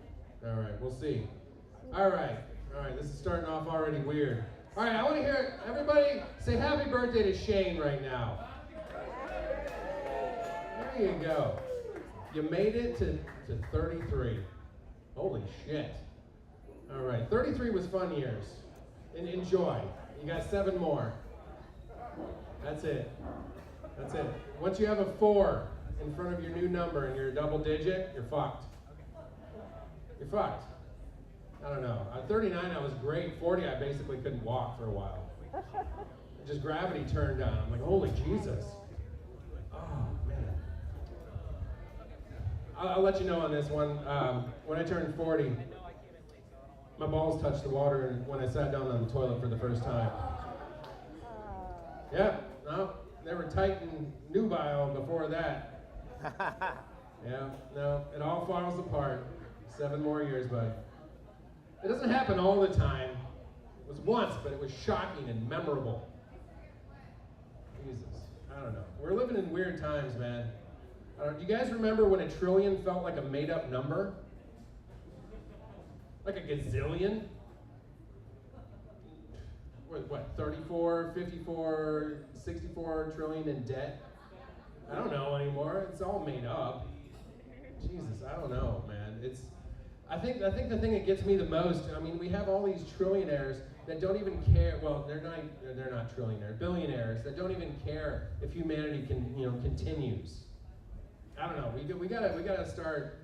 All right, we'll see. All right, this is starting off already weird. All right, I want to hear everybody say happy birthday to Shane right now. There you go. You made it to 33. Holy shit. All right, 33 was fun years. And enjoy. You got 7 more. That's it. That's it. Once you have a 4 in front of your new number and you're a double digit, you're fucked. You're fucked. I don't know. At 39, I was great. 40, I basically couldn't walk for a while. Just gravity turned on. I'm like, holy Jesus. Oh, man. I'll let you know on this one. When I turned 40, my balls touched the water when I sat down on the toilet for the first time. Yeah, no, they were tight and nubile before that. Yeah, no, it all falls apart. 7 more years, bud. It doesn't happen all the time. It was once, but it was shocking and memorable. Jesus, I don't know. We're living in weird times, man. Do you guys remember when a trillion felt like a made-up number? Like a gazillion? What, 34, 54, 64 trillion in debt? I don't know anymore. It's all made up. Jesus, I don't know, man. I think the thing that gets me the most, I mean, we have all these trillionaires that don't even care. Well, they're not trillionaires, billionaires that don't even care if humanity continues. I don't know. We gotta start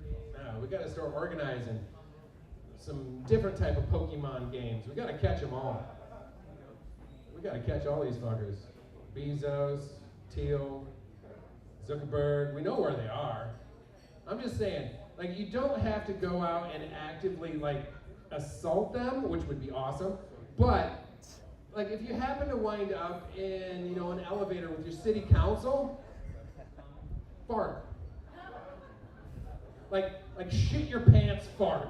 organizing some different type of Pokemon games. We gotta catch them all. We gotta catch all these fuckers. Bezos, Thiel, Zuckerberg. We know where they are. I'm just saying, like, you don't have to go out and actively, like, assault them, which would be awesome. But, like, if you happen to wind up in, an elevator with your city council, fart. Like shit your pants fart.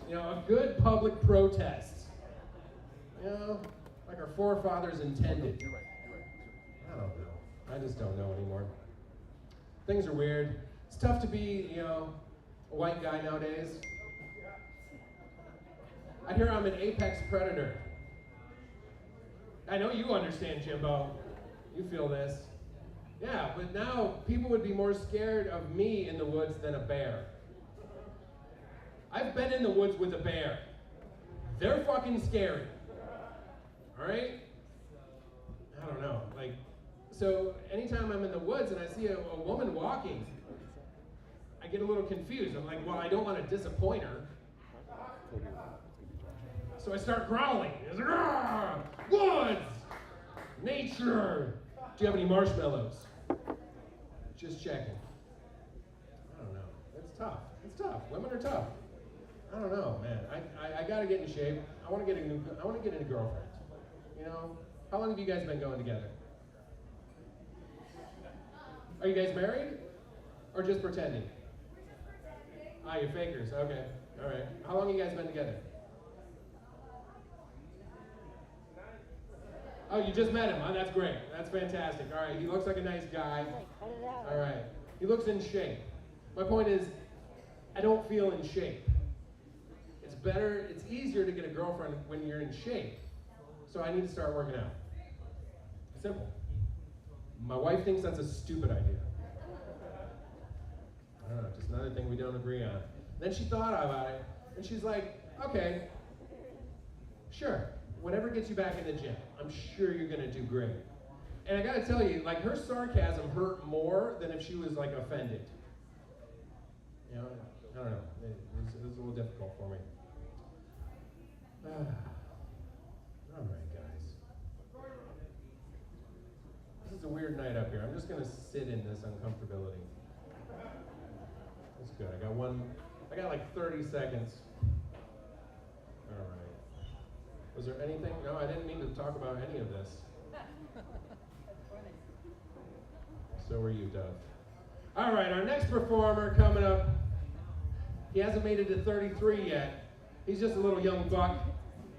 A good public protest. Like our forefathers intended. I don't know. I just don't know anymore. Things are weird. It's tough to be, a white guy nowadays. I hear I'm an apex predator. I know you understand, Jimbo. You feel this. Yeah, but now people would be more scared of me in the woods than a bear. I've been in the woods with a bear. They're fucking scary. Alright? I don't know. So anytime I'm in the woods and I see a woman walking, I get a little confused. I'm like, well, I don't want to disappoint her. So I start growling. It's like, woods! Nature! Do you have any marshmallows? Just checking. I don't know. It's tough. It's tough. Women are tough. I don't know, man. I gotta get in shape. I want to get a girlfriend. How long have you guys been going together? Are you guys married? Or just pretending? Ah, you're fakers. Okay. All right. How long have you guys been together? Oh, you just met him. Oh, that's great. That's fantastic. All right. He looks like a nice guy. All right. He looks in shape. My point is, I don't feel in shape. It's easier to get a girlfriend when you're in shape. So I need to start working out. Simple. My wife thinks that's a stupid idea. I don't know, just another thing we don't agree on. Then she thought about it, and she's like, okay, sure, whatever gets you back in the gym, I'm sure you're gonna do great. And I gotta tell you, her sarcasm hurt more than if she was, offended. I don't know, it was a little difficult for me. All right, guys. This is a weird night up here. I'm just gonna sit in this uncomfortability. That's good. I got like 30 seconds. All right. Was there anything? No, I didn't mean to talk about any of this. So were you, Dove. All right, our next performer coming up. He hasn't made it to 33 yet. He's just a little young buck.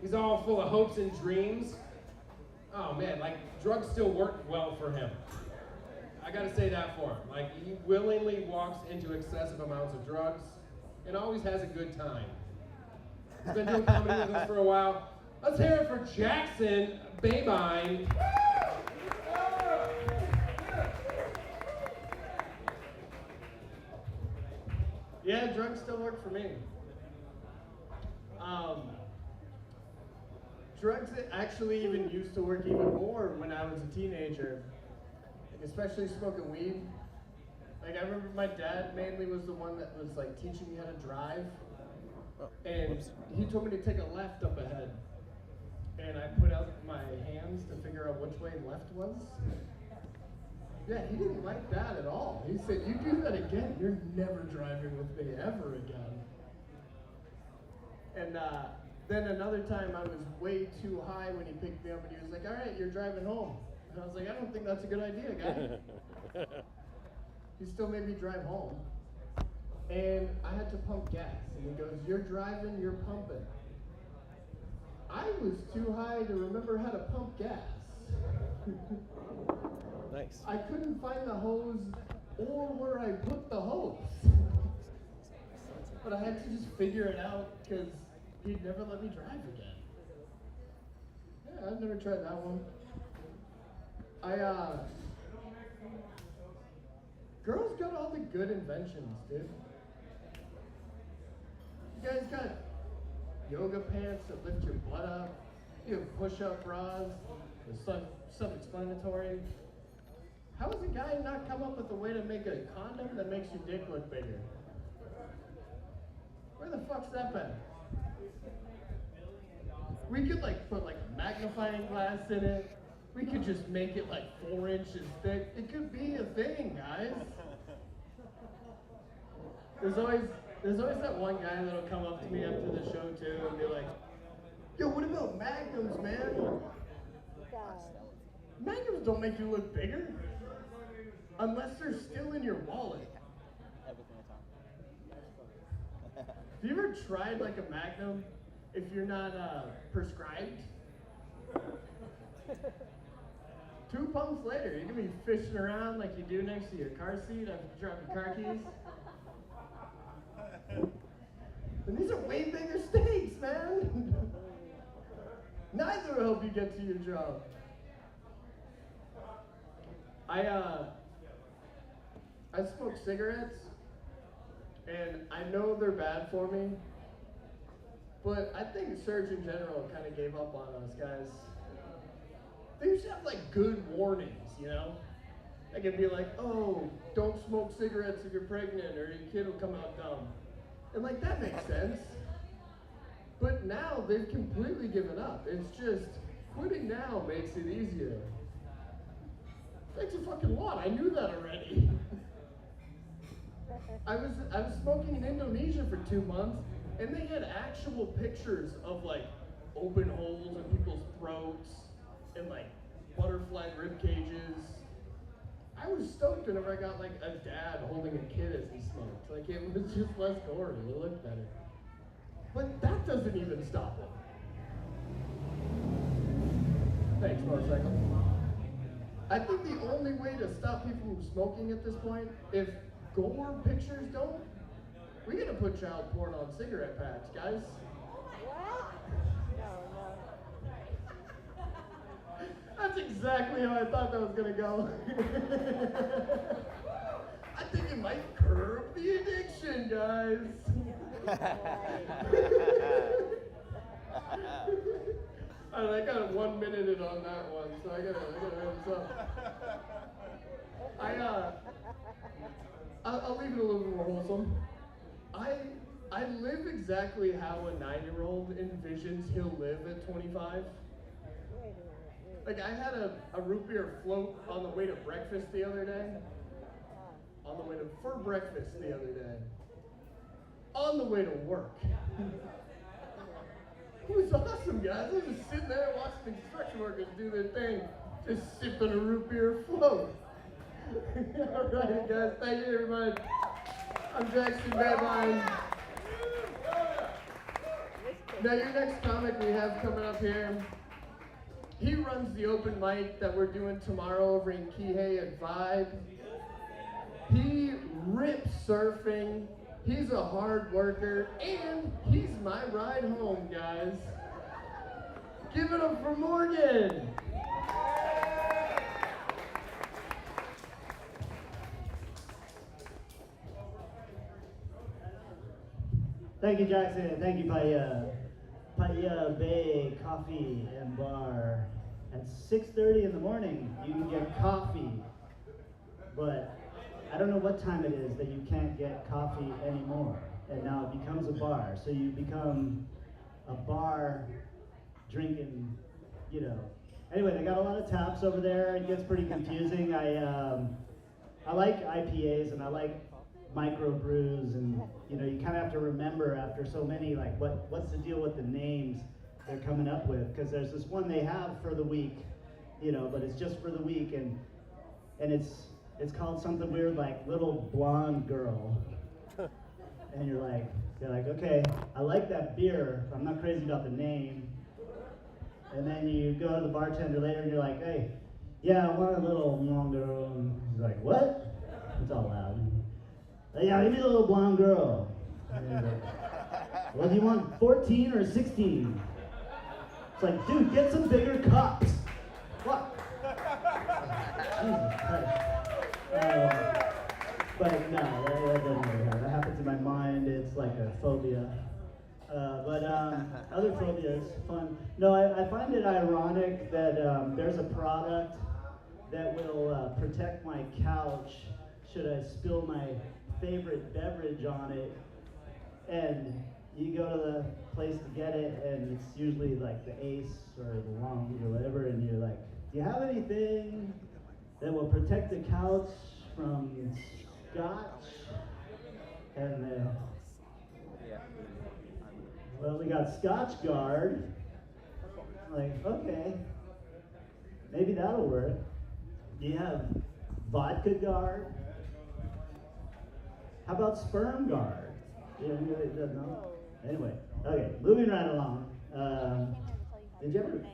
He's all full of hopes and dreams. Oh man, like drugs still work well for him. I gotta say that for him. Like he willingly walks into excessive amounts of drugs and always has a good time. He's been doing comedy with us for a while. Let's hear it for Jackson Babine. Yeah, drugs still work for me. Drugs actually even used to work even more when I was a teenager, like especially smoking weed. Like I remember my dad mainly was the one that was like teaching me how to drive, and he told me to take a left up ahead, and I put out my hands to figure out which way left was. Yeah, he didn't like that at all. He said, "You do that again, you're never driving with me ever again." And then another time I was way too high when he picked me up and he was like, "All right, you're driving home." And I was like, "I don't think that's a good idea, guy." He still made me drive home. And I had to pump gas. And he goes, "You're driving, you're pumping." I was too high to remember how to pump gas. Nice. I couldn't find the hose or where I put the hose. But I had to just figure it out because he'd never let me drive again. Yeah, I've never tried that one. Girls got all the good inventions, dude. You guys got yoga pants that lift your butt up. You have push-up bras. They're self-explanatory. How has a guy not come up with a way to make a condom that makes your dick look bigger? Where the fuck's that been? We could like put like a magnifying glass in it. We could just make it like 4 inches thick. It could be a thing, guys. There's always that one guy that'll come up to me after the show too and be like, "Yo, what about magnums, man?" Magnums don't make you look bigger. Unless they're still in your wallet. Have you ever tried like a Magnum if you're not prescribed? 2 pumps later, you're gonna be fishing around like you do next to your car seat after you drop your car keys. And these are way bigger stakes, man. Neither will help you get to your job. I smoke cigarettes, and I know they're bad for me, but I think Surgeon General kind of gave up on us, guys. They used to have like good warnings, you know? They could be like, "Oh, don't smoke cigarettes if you're pregnant or your kid will come out dumb." And like, that makes sense. But now they've completely given up. It's just, quitting now makes it easier. Thanks a fucking lot, I knew that already. I was smoking in Indonesia for 2 months, and they had actual pictures of like open holes in people's throats and like butterfly rib cages. I was stoked whenever I got like a dad holding a kid as he smoked. Like it was just less gory, it looked better. But that doesn't even stop them. Thanks, motorcycle. I think the only way to stop people from smoking at this point, if gore pictures don't, we gotta put child porn on cigarette packs, guys. What? No. That's exactly how I thought that was gonna go. I think it might curb the addiction, guys. I got 1 minute in on that one, so I gotta wrap this up. I'll leave it a little bit more wholesome. I live exactly how a 9-year-old envisions he'll live at 25. Like I had a root beer float on the way to breakfast the other day. For breakfast the other day. On the way to work. It was awesome, guys. I was just sitting there watching the construction workers do their thing. just sipping a root beer float. Alright guys, thank you everybody. I'm Jackson Deadline. Now your next comic we have coming up here, he runs the open mic that we're doing tomorrow over in Kihei at Vibe. He rips surfing, he's a hard worker, and he's my ride home, guys. Give it up for Morgan! Thank you, Jackson. Thank you, Paia. Paia Bay Coffee and Bar. At 6:30 in the morning, you can get coffee. But I don't know what time it is that you can't get coffee anymore. And now it becomes a bar. So you become a bar drinking, you know. Anyway, they got a lot of taps over there. It gets pretty confusing. I like IPAs and I like microbrews, and you know, you kind of have to remember after so many, like what's the deal with the names they're coming up with, because there's this one they have for the week, you know, but it's just for the week, and it's called something weird like Little Blonde Girl. And you're like, okay, I like that beer, but I'm not crazy about the name. And then you go to the bartender later and you're like, hey, yeah, I want a little blonde girl. And he's like, what? It's all loud. Yeah, give me a little blonde girl. And he's like, well, do you want 14 or 16? It's like, dude, get some bigger cups. What? Jesus Christ. But no, that doesn't really happen. That happens in my mind. It's like a phobia. But other phobias, fun. No, I find it ironic that there's a product that will protect my couch should I spill my favorite beverage on it. And you go to the place to get it, and it's usually like the Ace or the Lounge or whatever, and you're like, do you have anything that will protect the couch from scotch? And well, we got Scotch Guard. Like, okay, maybe that'll work. Do you have Vodka Guard? How about Sperm Guard? Yeah, it doesn't know. Anyway, okay, moving right along. Did you ever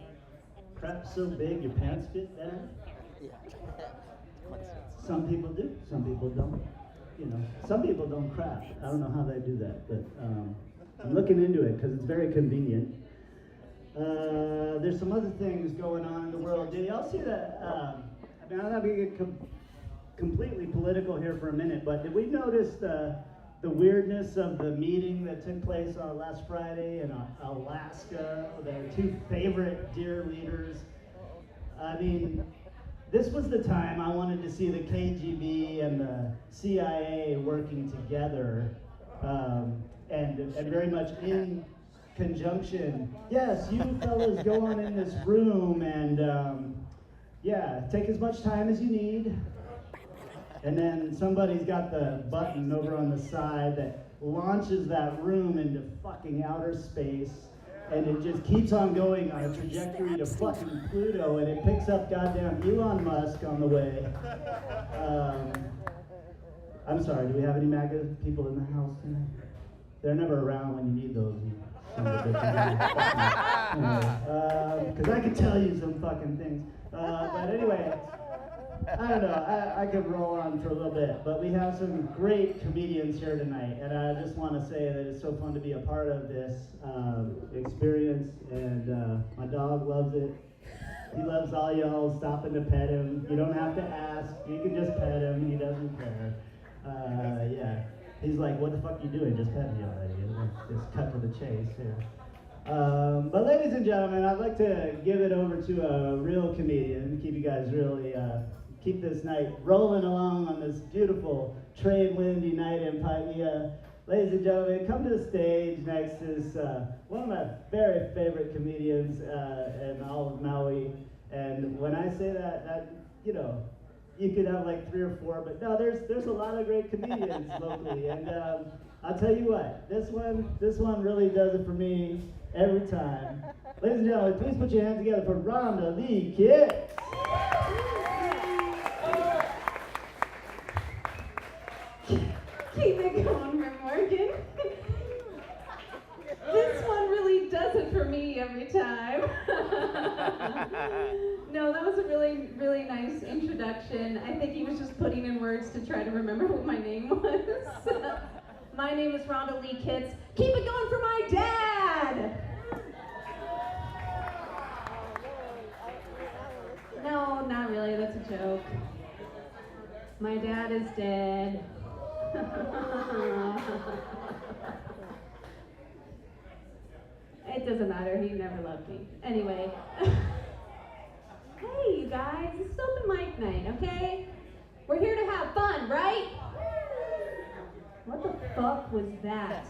crap so big your pants fit down? Some people do, some people don't. You know, some people don't crap. I don't know how they do that, but I'm looking into it because it's very convenient. There's some other things going on in the world. Did y'all see that? I mean, I'm not going to get completely political here for a minute, but did we notice the weirdness of the meeting that took place on last Friday in Alaska with our two favorite deer leaders? I mean, this was the time I wanted to see the KGB and the CIA working together, and very much in conjunction. Yes, you fellas go on in this room and yeah, take as much time as you need. And then somebody's got the button over on the side that launches that room into fucking outer space. And it just keeps on going on a trajectory to fucking Pluto, and it picks up goddamn Elon Musk on the way. I'm sorry, do we have any MAGA people in the house tonight? They're never around when you need those. Because I can tell you some fucking things. But anyway, I don't know, I could roll on for a little bit, but we have some great comedians here tonight, and I just want to say that it's so fun to be a part of this experience, and my dog loves it. He loves all y'all stopping to pet him. You don't have to ask, you can just pet him, he doesn't care. Yeah, he's like, what the fuck are you doing? Just pet me already. Just cut to the chase here. But ladies and gentlemen, I'd like to give it over to a real comedian, keep you guys really, keep this night rolling along on this beautiful trade windy night in Paia. Ladies and gentlemen, come to the stage next is one of my very favorite comedians in all of Maui. And when I say that, you know, you could have like 3 or 4, but no, there's a lot of great comedians locally. And I'll tell you what, this one really does it for me every time. Ladies and gentlemen, please put your hands together for Rhonda Lee Kicks. No, that was a really, really nice introduction. I think he was just putting in words to try to remember what my name was. My name is Rhonda Lee Kitts. Keep it going for my dad! No, not really, that's a joke. My dad is dead. It doesn't matter, he never loved me. Anyway. Hey, you guys, it's open mic night, okay? We're here to have fun, right? What the fuck was that?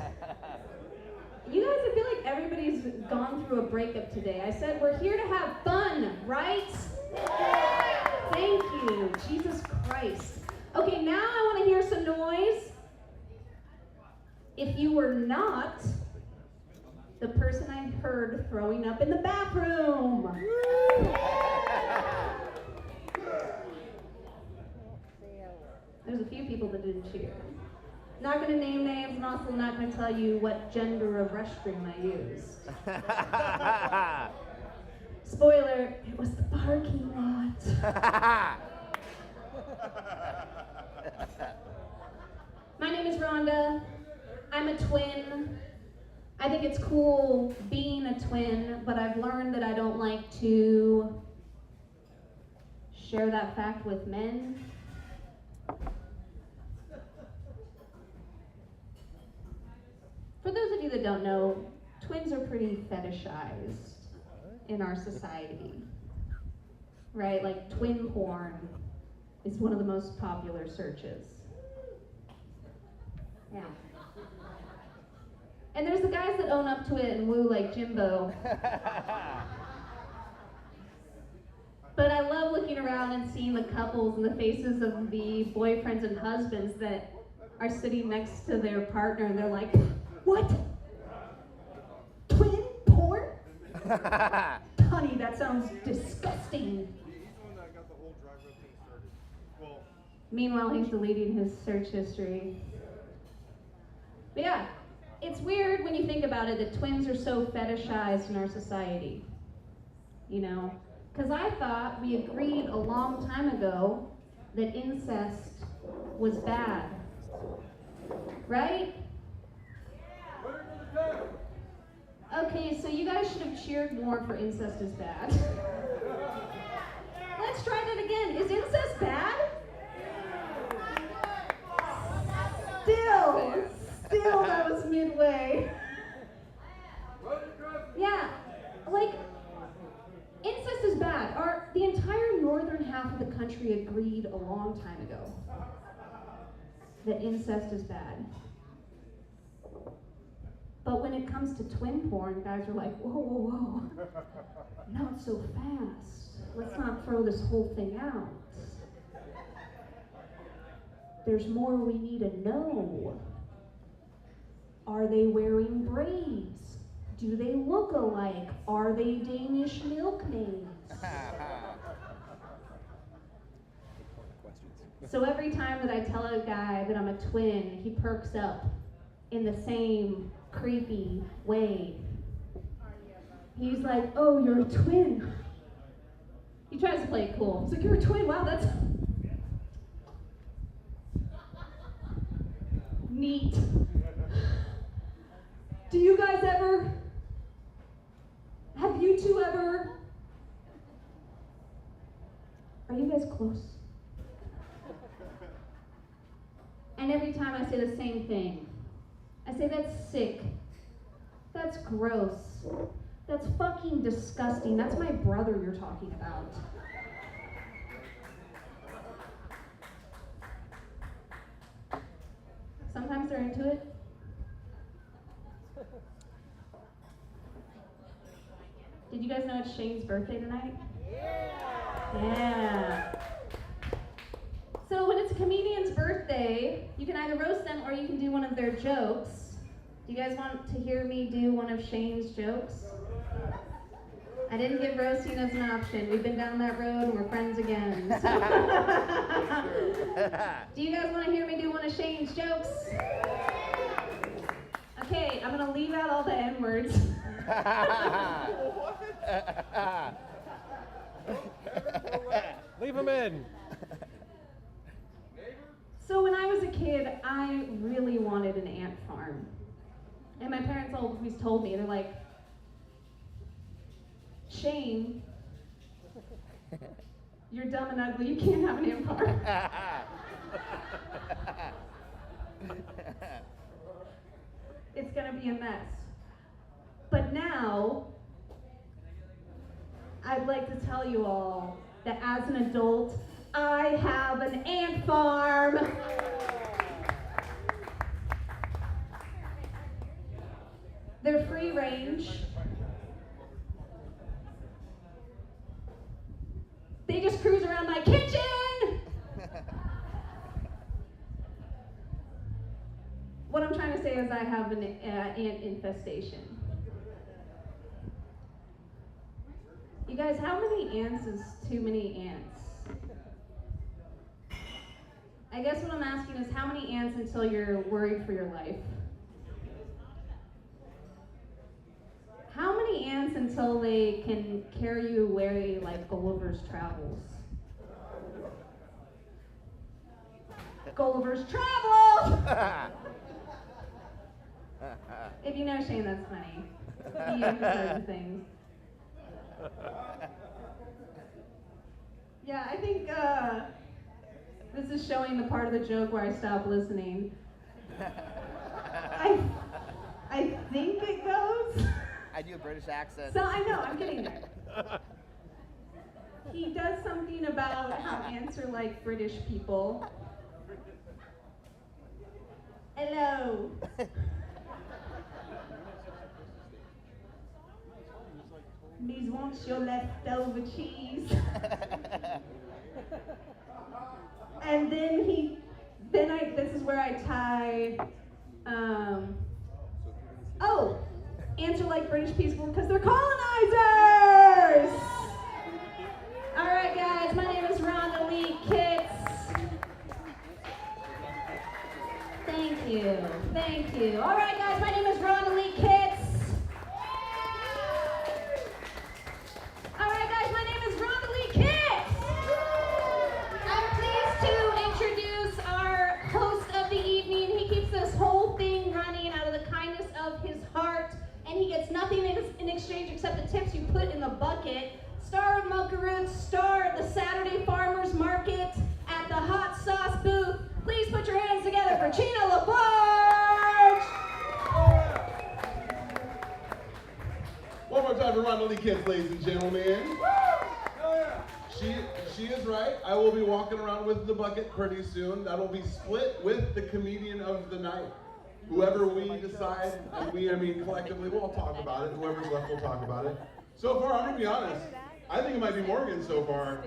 You guys, I feel like everybody's gone through a breakup today. I said we're here to have fun, right? Thank you, Jesus Christ. Okay, now I want to hear some noise. If you were not the person I heard throwing up in the bathroom. There's a few people that didn't cheer. Not going to name names, and also not going to tell you what gender of restroom I used. Spoiler, it was the parking lot. My name is Rhonda. I'm a twin. I think it's cool being a twin, but I've learned that I don't like to share that fact with men. For those of you that don't know, twins are pretty fetishized in our society, right? Like twin porn is one of the most popular searches. Yeah. And there's the guys that own up to it and woo like Jimbo. But I love looking around and seeing the couples and the faces of the boyfriends and husbands that are sitting next to their partner and they're like, what? Twin porn? Honey, that sounds disgusting. Meanwhile, he's deleting his search history. But yeah, it's weird when you think about it that twins are so fetishized in our society. You know? Because I thought we agreed a long time ago that incest was bad. Right? Okay, so you guys should have cheered more for incest is bad. Let's try that again. Is incest bad? Still, that was midway. Yeah, like, incest is bad. The entire northern half of the country agreed a long time ago that incest is bad. But when it comes to twin porn, guys are like, whoa. Not so fast. Let's not throw this whole thing out. There's more we need to know. Are they wearing braids? Do they look alike? Are they Danish milkmaids? So every time that I tell a guy that I'm a twin, he perks up in the same creepy way. He's like, oh, you're a twin. He tries to play it cool. He's like, you're a twin, wow, that's neat. Do you guys ever, have you two ever, are you guys close? And every time I say the same thing. I say, that's sick. That's gross. That's fucking disgusting. That's my brother you're talking about. Sometimes they're into it. Did you guys know it's Shane's birthday tonight? Yeah. So when it's a comedian's birthday, you can either roast them or you can do one of their jokes. Do you guys want to hear me do one of Shane's jokes? I didn't give roasting as an option. We've been down that road and we're friends again. Do you guys want to hear me do one of Shane's jokes? Okay, I'm going to leave out all the N-words. Keep him in. So when I was a kid, I really wanted an ant farm. And my parents always told me, they're like, Shane, you're dumb and ugly, you can't have an ant farm. It's gonna be a mess. But now, I'd like to tell you all that as an adult, I have an ant farm. They're free range. They just cruise around my kitchen. What I'm trying to say is I have an ant infestation. You guys, how many ants is too many ants? I guess what I'm asking is how many ants until you're worried for your life? How many ants until they can carry you away like Gulliver's Travels? Gulliver's Travels! If you know Shane, that's funny. He emphasizes things. Yeah, I think this is showing the part of the joke where I stop listening. I think it goes. I do a British accent. So I know, I'm getting there. He does something about how ants are like British people. Hello. These wants your leftover cheese. And then this is where I tie, ants are like British people because they're colonizers! All right, guys, my name is Rhonda Lee Kitts. Thank you. All right, guys, my name is Rhonda Lee Kitts. All right, guys, my name is Rhonda Lee Kitts. I'm pleased to introduce our host of the evening. He keeps this whole thing running out of the kindness of his heart, and he gets nothing in exchange except the tips you put in the bucket. Star of Munkaroots, star of the Saturday Farmers Market at the hot sauce booth. Please put your hands together for Chino LaFarge. One more time for Rhonda Lee Kitts, ladies and gentlemen. She is right. I will be walking around with the bucket pretty soon. That'll be split with the comedian of the night. Whoever we decide, and I mean collectively, we'll talk about it. Whoever's left, we'll talk about it. So far, I'm gonna be honest. I think it might be Morgan so far.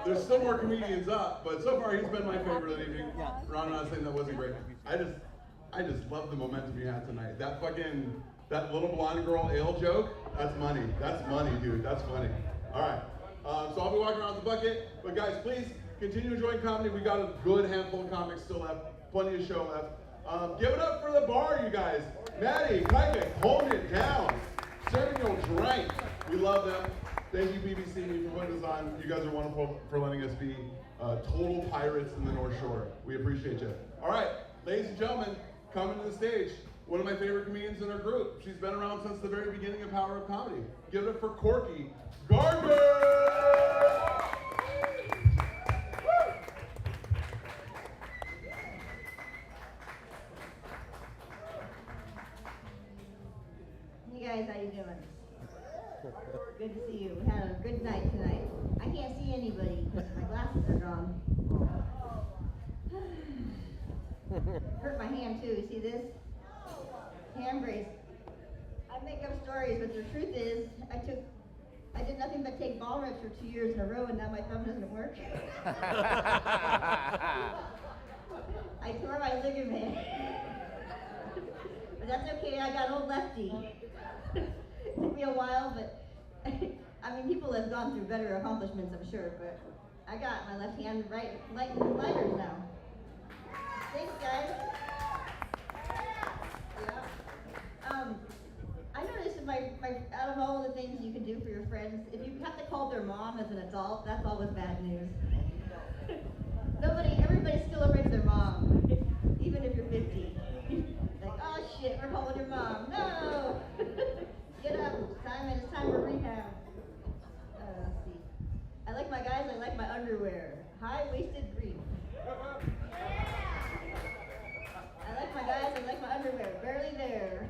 There's still more comedians up, but so far he's been my favorite of the evening. Ron, I'm not saying that wasn't great. I just love the momentum you had tonight. That little blonde girl ale joke, that's money. That's money, dude. That's funny. All right. So I'll be walking around with the bucket, but guys, please continue enjoying comedy. We got a good handful of comics still left, plenty of show left. Give it up for the bar, you guys. Maddie, Kaivik, holding it down. Serving your drink. We love them. Thank you, BBC, for putting us on. You guys are wonderful for letting us be total pirates in the North Shore. We appreciate you. All right, ladies and gentlemen, coming to the stage, one of my favorite comedians in our group. She's been around since the very beginning of Power of Comedy. Give it up for Corky Garbage! Hey guys, how you doing? Good to see you. We had a good night tonight. I can't see anybody because my glasses are gone. Hurt my hand too. You see this? Hand brace. I make up stories, but the truth is, I did nothing but take ball reps for 2 years in a row, and now my thumb doesn't work. I tore my ligament. But that's okay. I got old lefty. Took me a while, but I mean, people have gone through better accomplishments, I'm sure, but I got my left hand right light in the lighters now. Thanks, guys. Yeah. I noticed in my out of all the things you can do for your friends, if you have to call their mom as an adult, that's always bad news. Everybody's still afraid of their mom, even if you're 50. Like, oh shit, we're calling your mom. No! Get up, it's time for rehab. Let's see. I like my guys, I like my underwear. High-waisted green. I like my guys, I like my underwear. Barely there.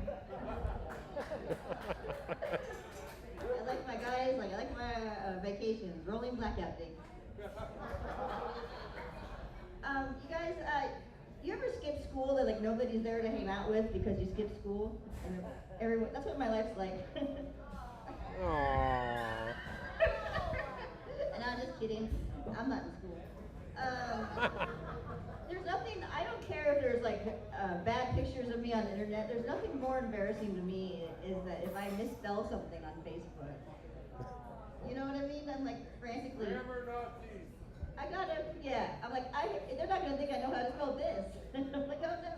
I like my guys, I like my vacations. Rolling blackout dates. You guys, you ever skip school and like nobody's there to hang out with because you skipped school? And everyone, that's what my life's like. Aww. And I'm just kidding. I'm not in school. There's nothing, I don't care if there's like bad pictures of me on the internet. There's nothing more embarrassing to me is that if I misspell something on Facebook. You know what I mean? I'm like frantically. I gotta, yeah. I'm like, they're not gonna think I know how to spell this. I'm like, oh no.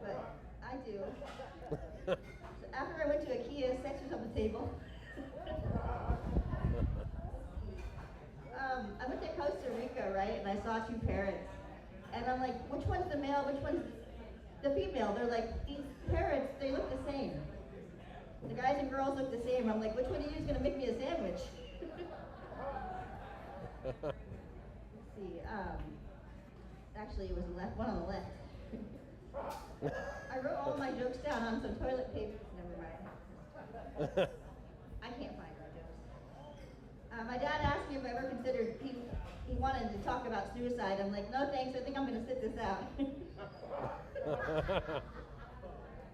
But I do. So after I went to IKEA, sex was on the table. I went to Costa Rica, right? And I saw two parrots. And I'm like, which one's the male, which one's the female? They're like, these parrots, they look the same. The guys and girls look the same. I'm like, which one of you is gonna make me a sandwich? Let's see, actually it was the left, one on the left. I wrote all my jokes down on some toilet paper. Never mind. I can't find my jokes. My dad asked me if I ever considered, he wanted to talk about suicide. I'm like, no thanks, I think I'm gonna sit this out.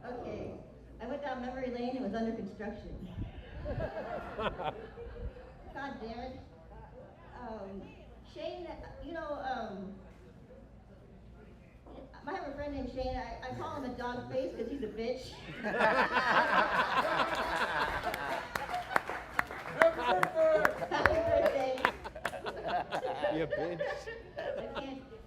Okay, I went down memory lane, it was under construction. God damn it. Shane, you know, I have a friend named Shane. I call him a dog face because he's a bitch. Happy birthday. You bitch.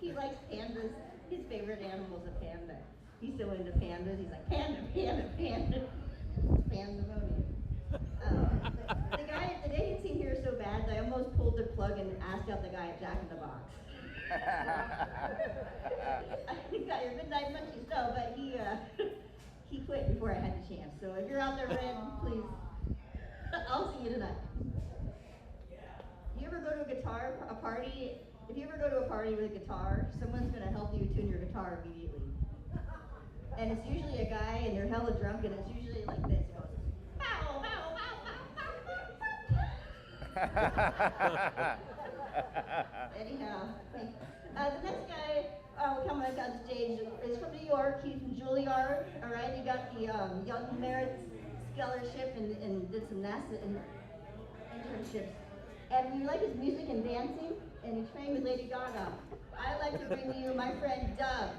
He likes pandas. His favorite animal is a panda. He's so into pandas. He's like, panda, panda, panda. Pandemonium. The guy, the day he'd seen here so bad, I almost pulled the plug and asked out the guy at Jack in the Box. I got your midnight munchies, no, but he quit before I had the chance. So if you're out there, Red, please, I'll see you tonight. You ever go to a party? If you ever go to a party with a guitar, someone's gonna help you tune your guitar immediately. And it's usually a guy, and you're hella drunk, and it's usually like this. It goes, bow, bow, bow, bow, bow. Anyhow, the next guy coming up on stage is from New York. He's from Juilliard. All right, he got the Young Merit Scholarship and did some NASA internships. And we like his music and dancing, and he trained with Lady Gaga. I'd like to bring to you my friend Dove.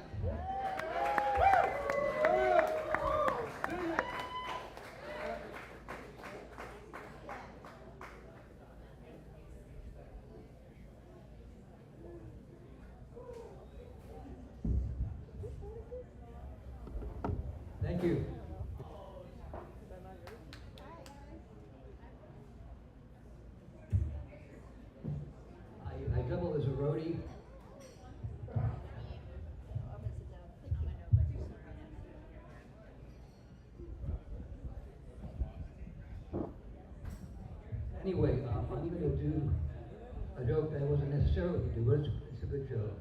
Thank you. I double as a roadie. Anyway, I'm going to do a joke that I wasn't necessarily going to do, but it's a good joke.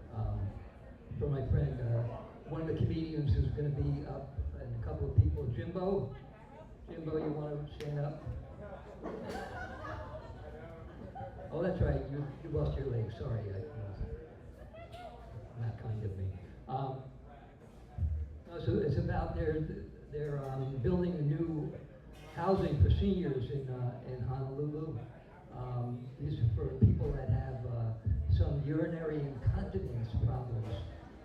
For my friend, one of the comedians who's going to be up, and a couple of people, Jimbo. Jimbo, you want to stand up? Oh, that's right, you lost your leg, sorry. Not kind of me. No, so it's about they're building a new housing for seniors in Honolulu. These are for people that have some urinary incontinence problems,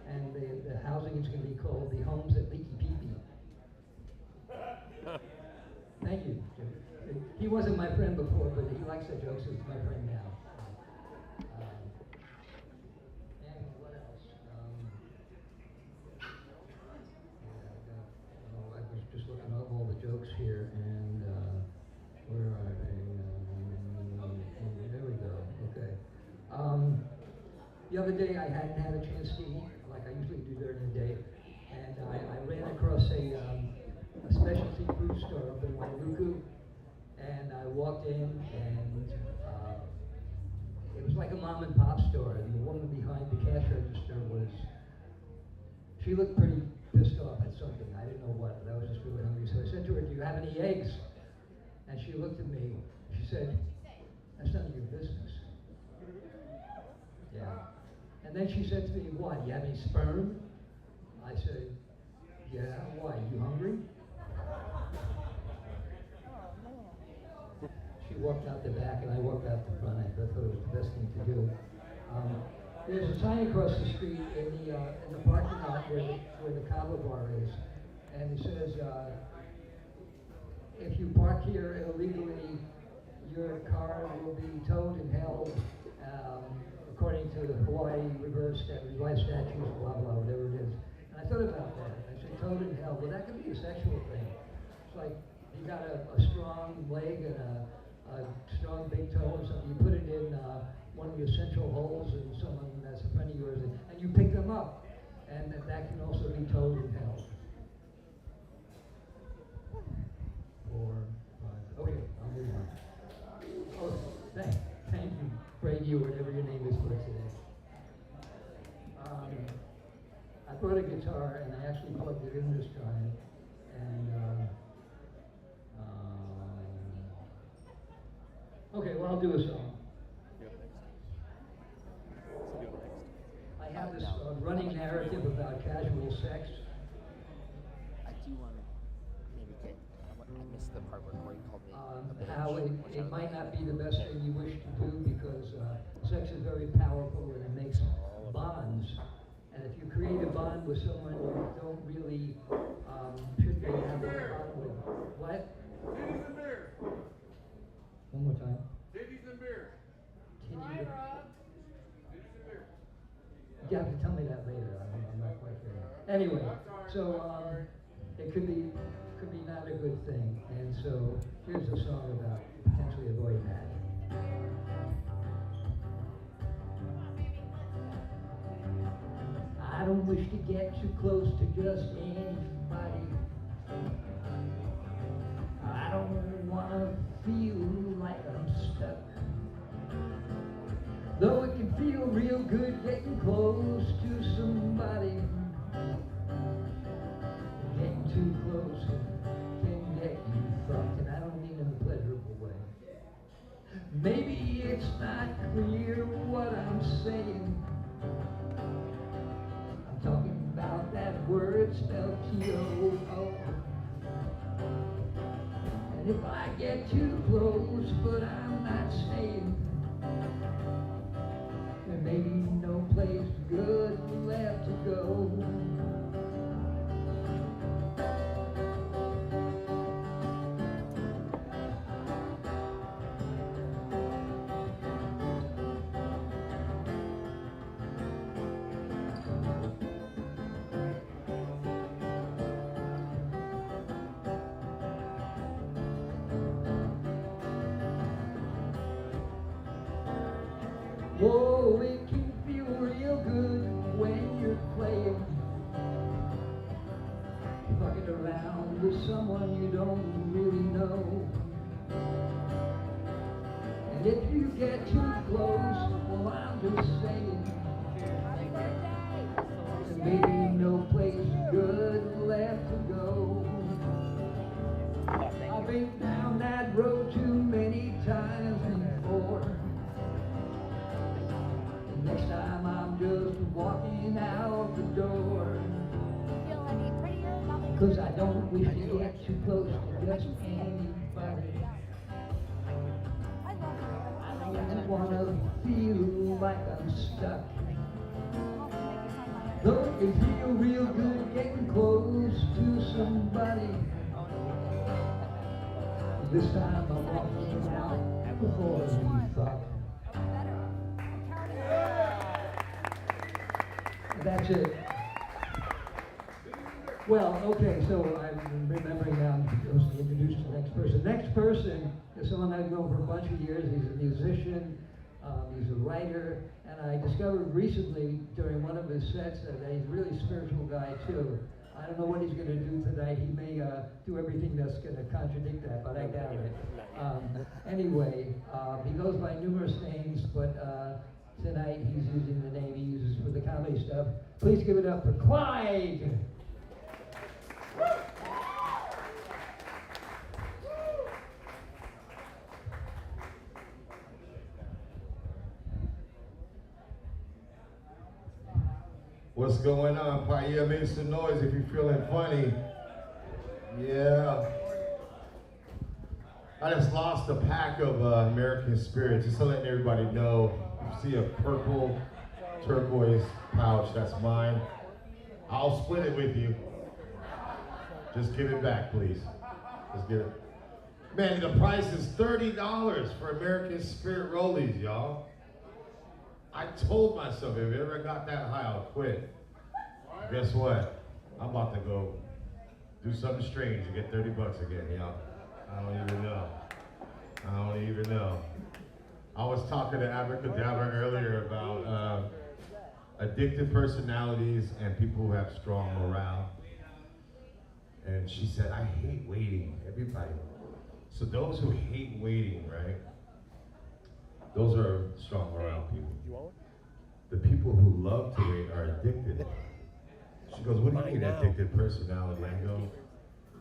and the housing is going to be called the Homes at Leaky Pee-Pee. Thank you, Jim. He wasn't my friend before, but he likes the jokes. He's my friend now. And what else? I was just looking up all the jokes here, and the other day I hadn't had a chance to eat like I usually do during the day, and I ran across a specialty food store up in Wailuku, and I walked in, and it was like a mom and pop store, and the woman behind the cash register she looked pretty pissed off at something. I didn't know what, but I was just really hungry. So I said to her, "Do you have any eggs?" And she looked at me. She said, "That's none of your business." Yeah. And then she said to me, "What, do you have any sperm?" I said, "Yeah, why, you hungry?" She walked out the back and I walked out the front. I thought it was the best thing to do. There's a sign across the street in the parking lot where the Cabo Bar is, and it says, "If you park here illegally, your car will be towed and held according to the Hawaii reverse life statutes, blah blah, whatever it is." And I thought about that. I said, towed and held. Well, that could be a sexual thing. It's like you got a strong leg and a strong big toe or something. You put it in one of your central holes in someone that's a friend of yours, and you pick them up, and that can also be towed and held. 4, 5. Okay, I'll move on. Oh, thank you, Brady, or whatever your name is for today. I brought a guitar, and I actually plugged it in this time, and okay, well, I'll do a song. I have this running narrative about casual sex. I do want to maybe get. I missed the part where Corey called me. How it might not be the best thing you wish to do because sex is very powerful and it makes bonds. And if you create a bond with someone you don't really should be having a bond with. What? Titties and beer. One more time. Titties and beer. Titties. Titties and beer. You have to tell me that later. I'm not quite sure. Anyway, so it could be not a good thing, and so here's a song about potentially avoiding that. I don't wish to get too close to just anybody. I don't want to feel like I'm stuck. Though it can feel real good getting close to somebody. Getting too close can get you fucked, and I don't mean in a pleasurable way. Maybe it's not clear what I'm saying. I'm talking about that word spelled T-O-O. And if I get too close, but I'm not staying, there may be no place good left to go. Whoa, it can feel real good when you're playing, fucking around with someone you don't really know. And if you get too close, well, I'm just saying, there may be no place good left to go. I've been down that road too many times before. Next time I'm just walking out the door. Cause I don't wish to get too close to just anybody. I don't wanna feel like I'm stuck. Though it can feel real good getting close to somebody. This time I'm walking out before we fuck. That's it. Well, okay, so I'm remembering now, I'm supposed to introduce the next person. Next person is someone I've known for a bunch of years. He's a musician, He's a writer, and I discovered recently during one of his sets that he's a really spiritual guy too. I don't know what he's going to do tonight. He may do everything that's going to contradict that, but I doubt it. Anyway, he goes by numerous names, but tonight he's using the name he uses for the comedy stuff. Please give it up for Clyde! What's going on, Paia? Make some noise if you're feeling funny. Yeah. I just lost a pack of American Spirit, just to let everybody know. You see a purple turquoise pouch, that's mine. I'll split it with you. Just give it back, please. Just give it. Man, the price is $30 for American Spirit rollies, y'all. I told myself if it ever got that high, I'll quit. Guess what? I'm about to go do something strange and get 30 bucks again, y'all. I don't even know. I don't even know. I was talking to Abracadabra earlier about addictive personalities and people who have strong morale. And she said, I hate waiting, everybody. So those who hate waiting, right? Those are strong morale people. The people who love to wait are addicted. She goes, what do you mean addicted personality? I go,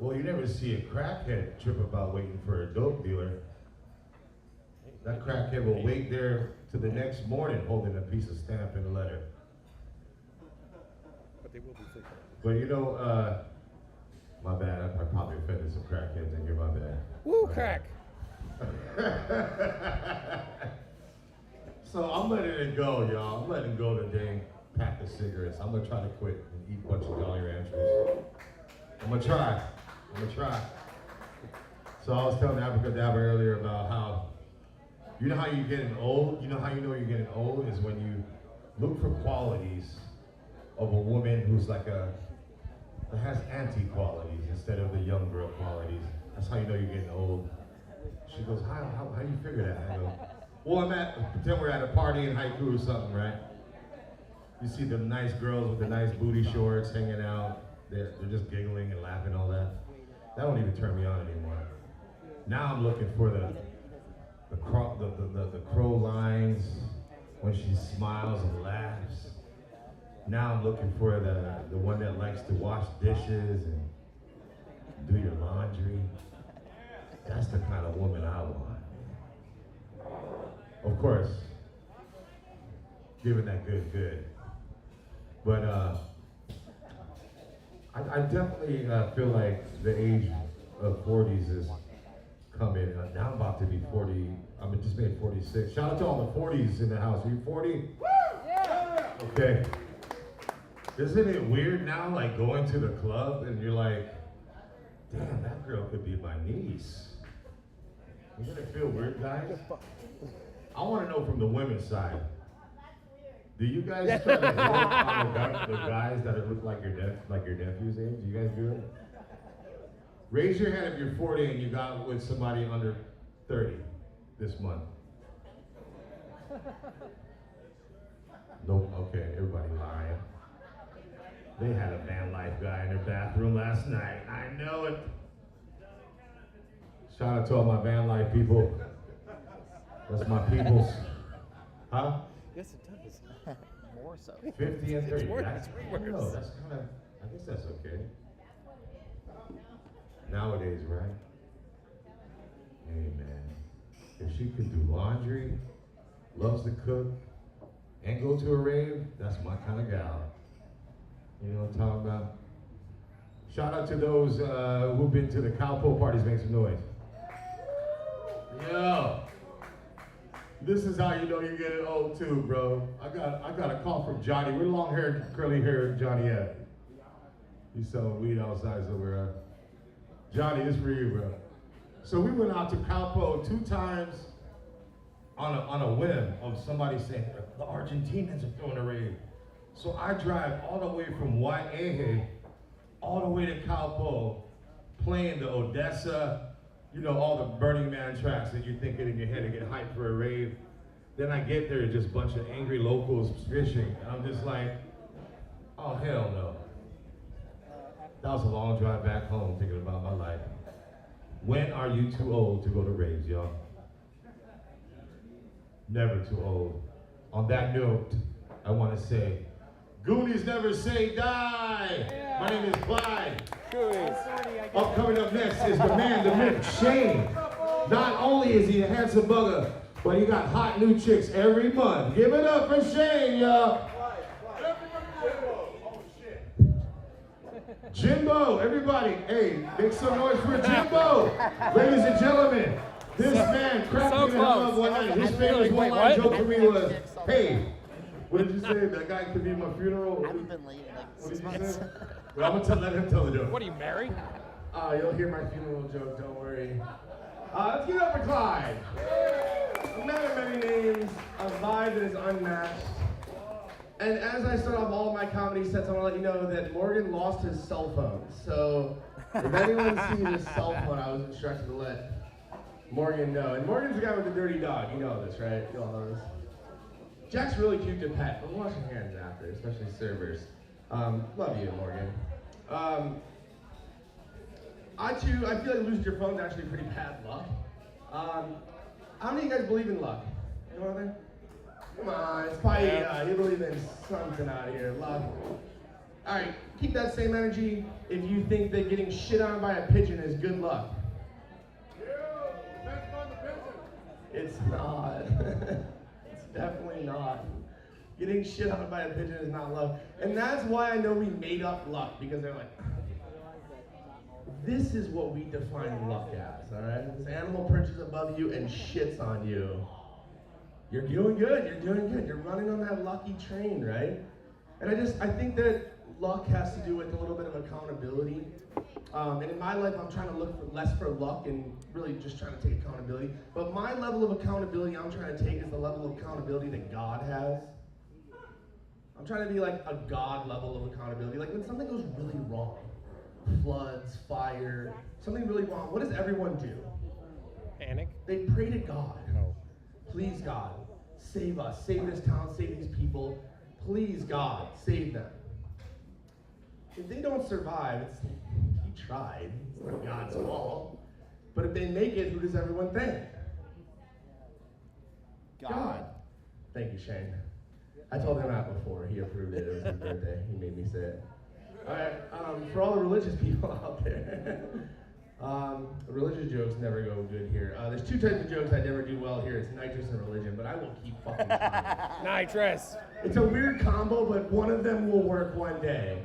well, you never see a crackhead trip about waiting for a dope dealer. That crackhead will wait there to the next morning holding a piece of stamp and a letter. But they will be sick. But you know, my bad, I probably offended some crackheads in here, my bad. Woo, crack! So I'm letting it go, y'all. I'm letting go today. Pack of cigarettes. I'm gonna try to quit and eat a bunch of Jolly Ranchers. I'm gonna try. So I was telling Abracadabra earlier about how, you know how you're getting old? You know how you know you're getting old is when you look for qualities of a woman who's like that has anti-qualities instead of the young girl qualities. That's how you know you're getting old. She goes, how do you figure that? I go, well, pretend we're at a party in haiku or something, right? You see the nice girls with the nice booty shorts hanging out. They're just giggling and laughing, all that. That don't even turn me on anymore. Now I'm looking for the crow lines when she smiles and laughs. Now I'm looking for the one that likes to wash dishes and do your laundry. That's the kind of woman I want. Of course, giving that good. But I definitely feel like the age of 40s is coming. Now I'm about to be 40. I'm just made 46. Shout out to all the 40s in the house. Are you 40? Yeah. Okay. Isn't it weird now, like going to the club and you're like, damn, that girl could be my niece. Doesn't it feel weird, guys? I want to know from the women's side. Do you guys try to hit on the guys that look like your nephew's age? Do you guys do it? Raise your hand if you're 40 and you got with somebody under 30 this month. Nope. Okay, everybody lying. They had a van life guy in their bathroom last night. I know it. Shout out to all my van life people. That's my peoples. Huh? Yes, it does. More so. 50 and 30. It's worse. I don't know. That's kind of, I guess that's okay. Nowadays, right? Hey, man. If she can do laundry, loves to cook, and go to a rave, that's my kind of gal. You know what I'm talking about? Shout out to those who've been to the cowpole parties, make some noise. Yo. This is how you know you're getting old too, bro. I got a call from Johnny. Where long-haired, curly-haired Johnny at? He's selling weed outside somewhere. Johnny, this is for you, bro. So we went out to Cowpo 2 times on a whim of somebody saying, the Argentinians are throwing a rave. So I drive all the way from Wai'ehe all the way to Cowpo, playing the Odessa, you know, all the Burning Man tracks that you're thinking in your head to get hyped for a rave. Then I get there, it's just a bunch of angry locals fishing. I'm just like, oh, hell no. That was a long drive back home thinking about my life. When are you too old to go to raves, y'all? Never too old. On that note, I want to say, Goonies never say die. Yeah. My name is Clyde. Coming up next is the man, the myth, Shane. Not only is he a handsome bugger, but he got hot new chicks every month. Give it up for Shane, y'all. Jimbo, everybody, hey, make some noise for Jimbo. Ladies and gentlemen, this man cracked me the hell up one night. His famous one-line joke to me was, hey, what did you say? That guy could be my funeral? I haven't been late in like What 6 did you months. say? Well, I'm gonna let him tell the joke. What are you, married? You'll hear my funeral joke, don't worry. Let's get up for Clyde. A man of many names, a vibe that is unmatched. And as I start off all of my comedy sets, I want to let you know that Morgan lost his cell phone. So if anyone sees his cell phone, I was instructed to let Morgan know. And Morgan's the guy with the dirty dog. You know this, right? You all know this. Jack's really cute to pet, but wash your hands after, especially servers. Love you, Morgan. I feel like losing your phone is actually pretty bad luck. How many of you guys believe in luck? Anyone out there? Come on, it's Paia. You believe in something out here. Luck. All right, keep that same energy if you think that getting shit on by a pigeon is good luck. It's not. It's definitely not. Getting shit on by a pigeon is not luck. And that's why I know we made up luck, because they're like, this is what we define luck as, all right? This animal perches above you and shits on you. You're doing good, you're doing good. You're running on that lucky train, right? And I think that luck has to do with a little bit of accountability. And in my life, I'm trying to look for less for luck and really just trying to take accountability. But my level of accountability I'm trying to take is the level of accountability that God has. I'm trying to be like a God level of accountability. Like when something goes really wrong, floods, fire, something really wrong, what does everyone do? Panic? They pray to God. No. Please, God, save us, save this town, save these people. Please, God, save them. If they don't survive, he tried. It's not God's fault. But if they make it, who does everyone thank? God. Thank you, Shane. I told him that before. He approved it. It was his birthday. He made me say it. All right, for all the religious people out there, religious jokes never go good here. There's two types of jokes I never do well here. It's nitrous and religion, but I will keep fucking trying. Nitrous. It's a weird combo, but one of them will work one day.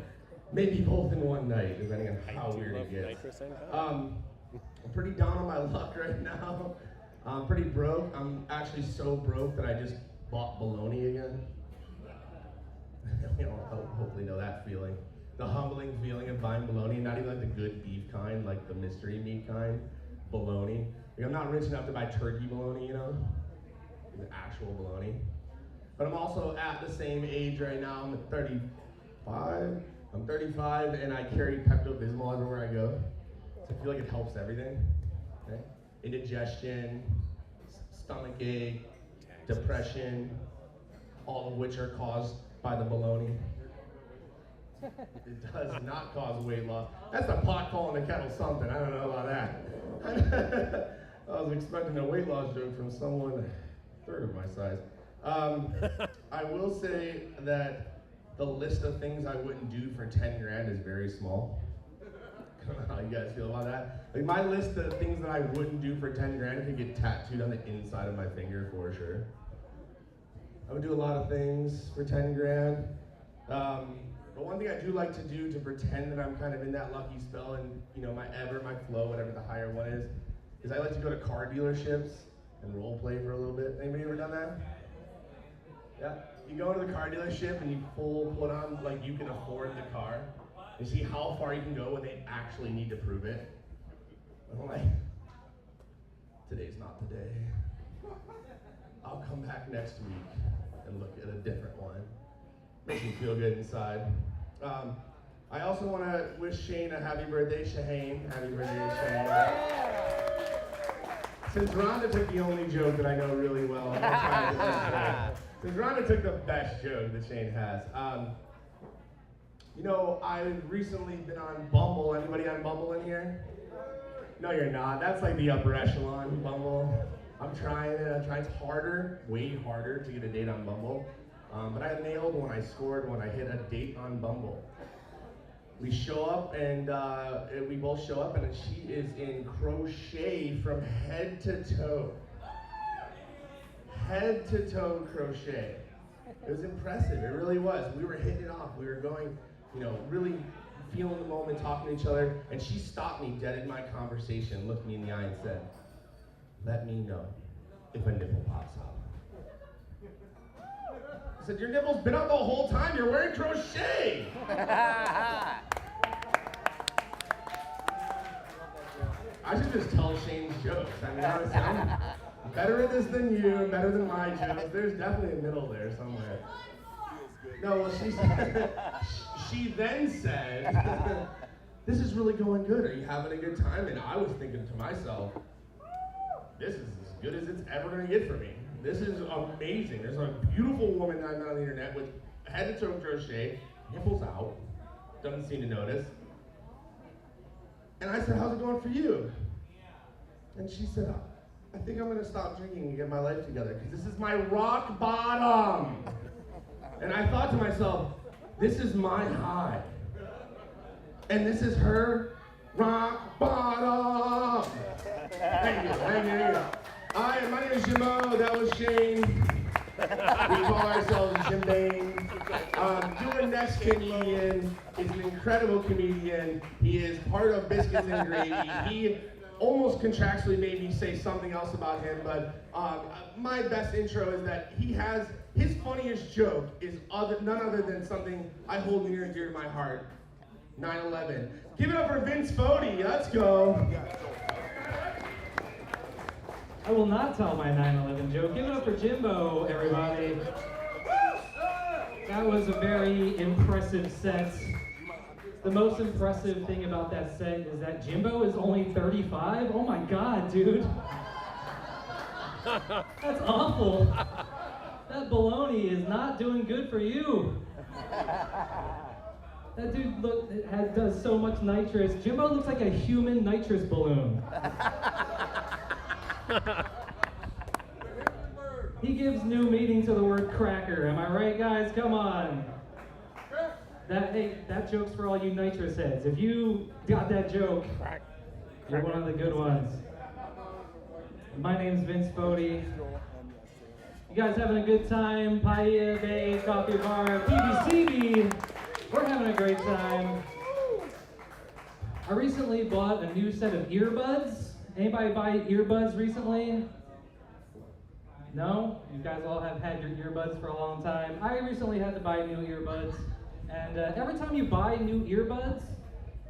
Maybe both in one night, depending on how weird it gets. I'm pretty down on my luck right now. I'm pretty broke. I'm actually so broke that I just bought bologna again. You know, hopefully know that feeling. The humbling feeling of buying bologna, not even like the good beef kind, like the mystery meat kind, bologna. Like I'm not rich enough to buy turkey bologna, you know, the actual bologna. But I'm also at the same age right now. I'm 35. I'm 35 and I carry Pepto-Bismol everywhere I go. So I feel like it helps everything. Okay? Indigestion, stomach ache, depression, all of which are caused by the bologna. It does not cause weight loss. That's the pot calling the kettle something. I don't know about that. I was expecting a weight loss joke from someone a third of my size. I will say that the list of things I wouldn't do for 10 grand is very small. I don't know how you guys feel about that. Like my list of things that I wouldn't do for 10 grand could get tattooed on the inside of my finger for sure. I would do a lot of things for 10 grand. But one thing I do like to do to pretend that I'm kind of in that lucky spell and, you know, my flow, whatever the higher one is I like to go to car dealerships and role play for a little bit. Anybody ever done that? Yeah? You go to the car dealership and you put on like you can afford the car. You see how far you can go when they actually need to prove it. And I'm like, today's not the day. I'll come back next week and look at a different one. Makes me feel good inside. I also want to wish Shane a happy birthday, Shahane. Happy birthday, Shane. Since Rhonda took the only joke that I know really well, I'm gonna try to do this joke. Since Rhonda took the best joke that Shane has, you know, I've recently been on Bumble. Anybody on Bumble in here? No, you're not. That's like the upper echelon Bumble. I'm trying it. It's harder, way harder to get a date on Bumble. But I nailed when I scored when I hit a date on Bumble. We show up and we both show up and she is in crochet from head to toe. Head to toe crochet. It was impressive, it really was. We were hitting it off. We were going, you know, really feeling the moment, talking to each other. And she stopped me dead in my conversation, looked me in the eye and said, "Let me know if a nipple pops out." I said, "Your nipple's been out the whole time, you're wearing crochet." I should just tell Shane's jokes. I mean, honestly, I'm better at this than you, I'm better than my jokes. There's definitely a middle there somewhere. No, well, she then said, "This is really going good. Are you having a good time?" And I was thinking to myself, this is as good as it's ever going to get for me. This is amazing. There's a beautiful woman I met on the internet with head to toe crochet, nipples out, doesn't seem to notice. And I said, "How's it going for you?" And she said, "I think I'm gonna stop drinking and get my life together because this is my rock bottom." And I thought to myself, this is my high. And this is her rock bottom. Thank you, thank you. Hi, my name is Jimbo, that was Shane. We call ourselves Jim Bain. Your next comedian is an incredible comedian. He is part of Biscuits and Gravy. He almost contractually made me say something else about him, but my best intro is that he has, his funniest joke is none other than something I hold near and dear to my heart, 9/11. Give it up for Vince Fodi, let's go. I will not tell my 9/11 joke. Give it up for Jimbo, everybody. That was a very impressive set. The most impressive thing about that set is that Jimbo is only 35. Oh my God, dude. That's awful. That baloney is not doing good for you. That dude does so much nitrous. Jimbo looks like a human nitrous balloon. He gives new meaning to the word cracker. Am I right, guys? Come on. That joke's for all you nitrous heads. If you got that joke, you're one of the good ones. My name's Vince Fodi. You guys having a good time? Paia Bay Coffee Bar, PBCB. We're having a great time. I recently bought a new set of earbuds. Anybody buy earbuds recently? No? You guys all have had your earbuds for a long time. I recently had to buy new earbuds. And every time you buy new earbuds,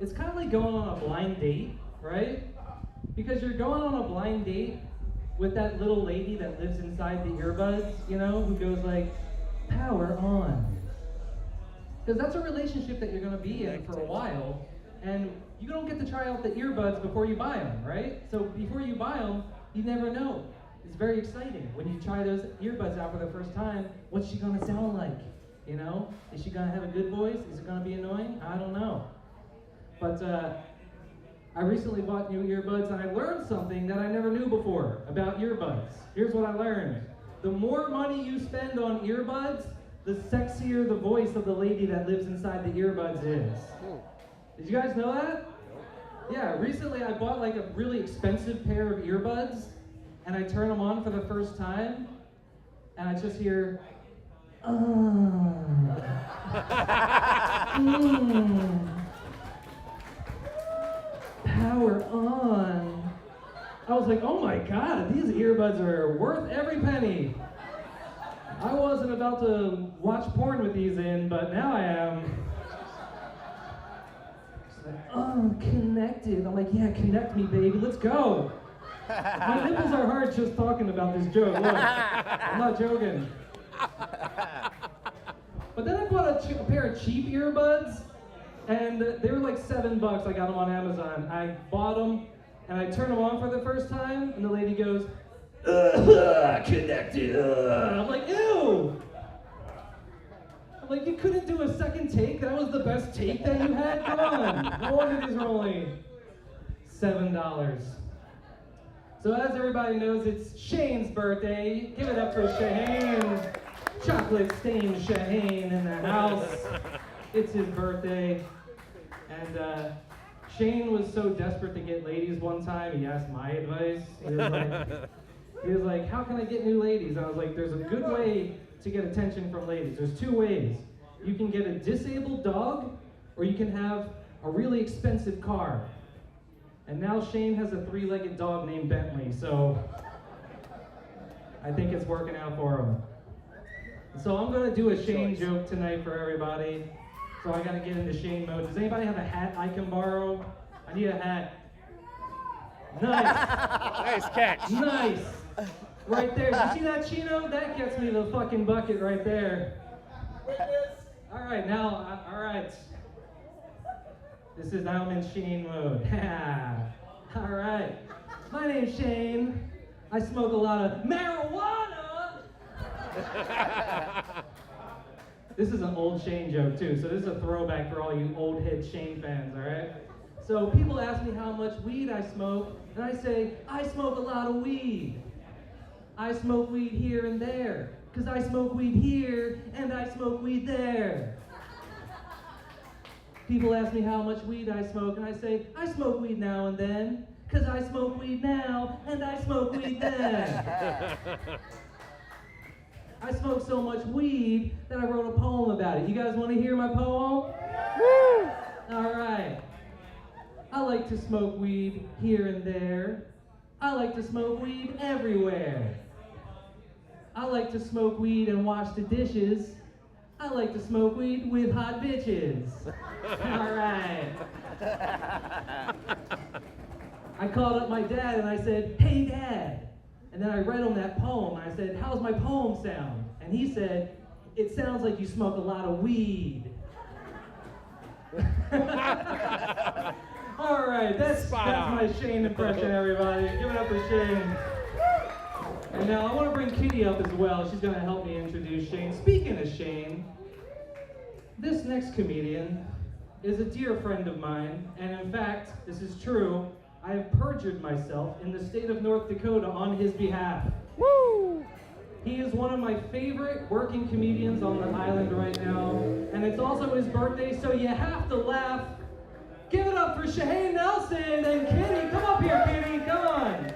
it's kind of like going on a blind date, right? Because you're going on a blind date with that little lady that lives inside the earbuds, you know, who goes like, "Power on." Because that's a relationship that you're going to be in for a while, and you don't get to try out the earbuds before you buy them, right? So before you buy them, you never know. It's very exciting when you try those earbuds out for the first time. What's she going to sound like? You know, is she going to have a good voice? Is it going to be annoying? I don't know. But I recently bought new earbuds and I learned something that I never knew before about earbuds. Here's what I learned. The more money you spend on earbuds, the sexier the voice of the lady that lives inside the earbuds is. Did you guys know that? Yeah, recently I bought like a really expensive pair of earbuds and I turn them on for the first time and I just hear, power on. I was like, oh my God, these earbuds are worth every penny. I wasn't about to watch porn with these in, but now I am. It's like, oh, connected. I'm like, yeah, connect me, baby, let's go. My nipples are hard just talking about this joke. Look, I'm not joking. But then I bought a pair of cheap earbuds, and they were like $7. I got them on Amazon. I bought them, And I turn them on for the first time, and the lady goes, connected. I'm like, ew. I'm like, you couldn't do a second take? That was the best take that you had? Come on. No wonder these are only $7. So as everybody knows, it's Shane's birthday. Give it up for Shane. Chocolate stained Shane in the house. It's his birthday. And Shane was so desperate to get ladies one time, he asked my advice. He was like, how can I get new ladies? I was like, there's a good way to get attention from ladies. There's two ways. You can get a disabled dog, or you can have a really expensive car. And now Shane has a 3-legged dog named Bentley, so I think it's working out for him. So I'm gonna do a Shane joke tonight for everybody. So I gotta get into Shane mode. Does anybody have a hat I can borrow? I need a hat. Nice. Nice catch. Nice. Right there. You see that, Chino? That gets me the fucking bucket right there. All right, now, all right. This is now I'm in Shane mode. All right. My name's Shane. I smoke a lot of marijuana. This is an old Shane joke too, so this is a throwback for all you old head Shane fans, all right? So people ask me how much weed I smoke, and I say, I smoke a lot of weed. I smoke weed here and there, because I smoke weed here and I smoke weed there. People ask me how much weed I smoke, and I say, I smoke weed now and then, because I smoke weed now and I smoke weed then. I smoke so much weed that I wrote a poem about it. You guys want to hear my poem? Woo! All right. I like to smoke weed here and there. I like to smoke weed everywhere. I like to smoke weed and wash the dishes. I like to smoke weed with hot bitches. All right. I called up my dad and I said, hey Dad. And then I read him that poem. I said, how's my poem sound? And he said, it sounds like you smoke a lot of weed. All right, that's my Shane impression, everybody. Give it up for Shane. And now I want to bring Kitty up as well. She's going to help me introduce Shane. Speaking of Shane, this next comedian is a dear friend of mine. And in fact, this is true. I have perjured myself in the state of North Dakota on his behalf. Woo! He is one of my favorite working comedians on the island right now, and it's also his birthday, so you have to laugh. Give it up for Shane Nelson and Kitty. Come up here, Kitty. Come on.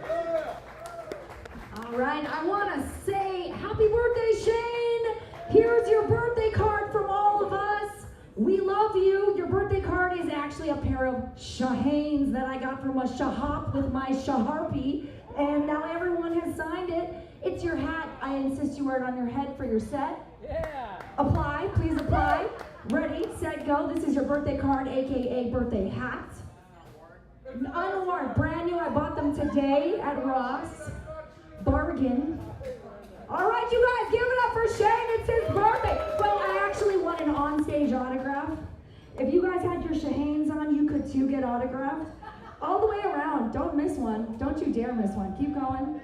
All right, I want to say happy birthday, Shane. Here's your birthday card from all of us. We love you. Your birthday card is actually a pair of Shahanes that I got from a Shahop with my Shaharpie, and now everyone has signed it. It's your hat. I insist you wear it on your head for your set. Yeah. Apply, please apply. Ready, set, go. This is your birthday card, AKA birthday hat. Unworn, brand new. I bought them today at Ross. Bargain. All right, you guys, give it up for Shane. It's his birthday. Well, I actually want an on-stage autograph. If you guys had your Shahanes on, you could too get autographed. All the way around. Don't miss one. Don't you dare miss one. Keep going.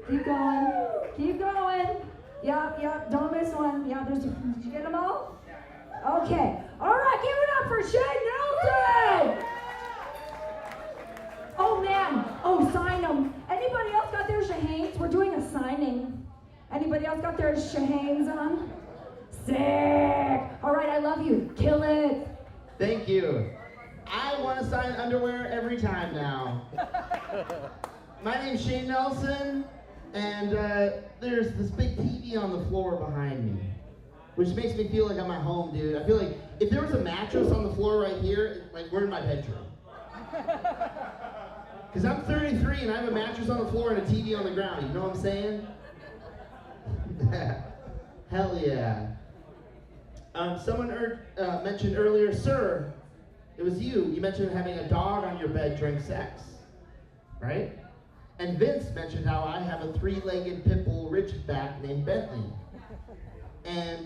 Keep going. Keep going. Yep. Don't miss one. Yeah, did you get them all? Okay. All right, give it up for Shane Nelson. Oh, man. Oh, sign them. Anybody else got their Shahanes? We're doing a signing. Anybody else got their Shahanes on? Sick. All right, I love you. Kill it. Thank you. I want to sign underwear every time now. My name's Shane Nelson, and there's this big TV on the floor behind me, which makes me feel like I'm at home, dude. I feel like if there was a mattress on the floor right here, like we're in my bedroom. Because I'm 33 and I have a mattress on the floor and a TV on the ground, you know what I'm saying? Hell yeah. Someone mentioned earlier, sir, it was you. You mentioned having a dog on your bed during sex, right? And Vince mentioned how I have a 3-legged pit bull Ridgeback named Bentley. And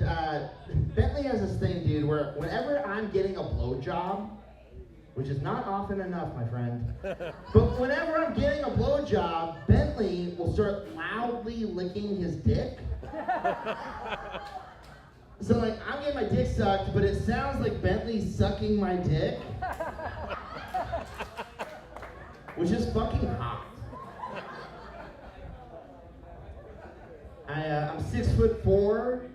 Bentley has this thing, dude, where whenever I'm getting a blowjob, which is not often enough, my friend. But whenever I'm getting a blowjob, Bentley will start loudly licking his dick. So like, I'm getting my dick sucked, but it sounds like Bentley's sucking my dick. Which is fucking hot. I'm 6'4",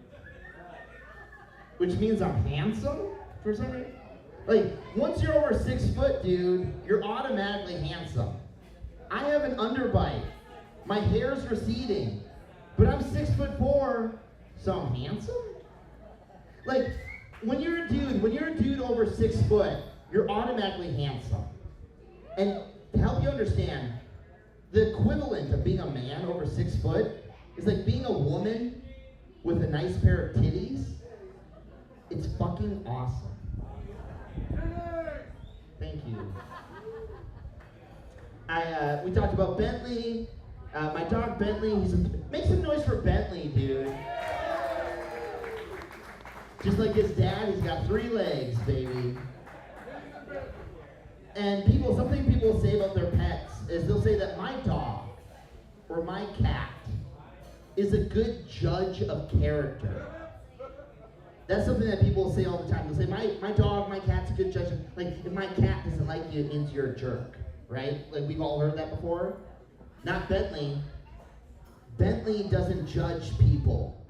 which means I'm handsome for some reason. Like, once you're over 6 foot, dude, you're automatically handsome. I have an underbite. My hair's receding. But I'm 6'4", so I'm handsome? Like, when you're a dude over 6 foot, you're automatically handsome. And to help you understand, the equivalent of being a man over 6 foot is like being a woman with a nice pair of titties. It's fucking awesome. Thank you. We talked about Bentley. My dog Bentley, make some noise for Bentley, dude. Just like his dad, he's got 3 legs, baby. And something people say about their pets is they'll say that my dog or my cat is a good judge of character. That's something that people say all the time. They'll say, my dog, my cat's a good judge of, like, if my cat doesn't like you, it means you're a jerk, right? Like, we've all heard that before. Not Bentley. Bentley doesn't judge people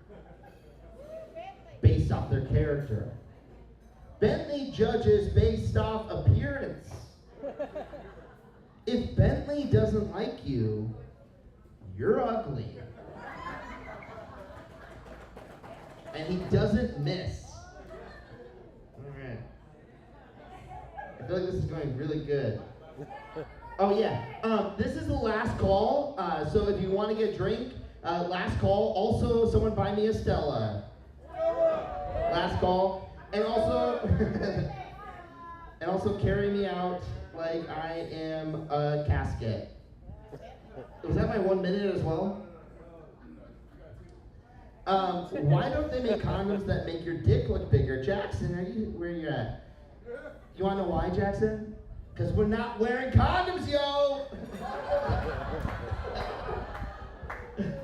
based off their character. Bentley judges based off appearance. If Bentley doesn't like you, you're ugly. And he doesn't miss. Alright. I feel like this is going really good. Oh yeah, this is the last call, so if you want to get a drink, last call. Also, someone buy me a Stella. Last call. And also, and also carry me out like I am a casket. Was that my 1 minute as well? Why don't they make condoms that make your dick look bigger? Jackson, where are you at? You wanna know why, Jackson? Because we're not wearing condoms, yo!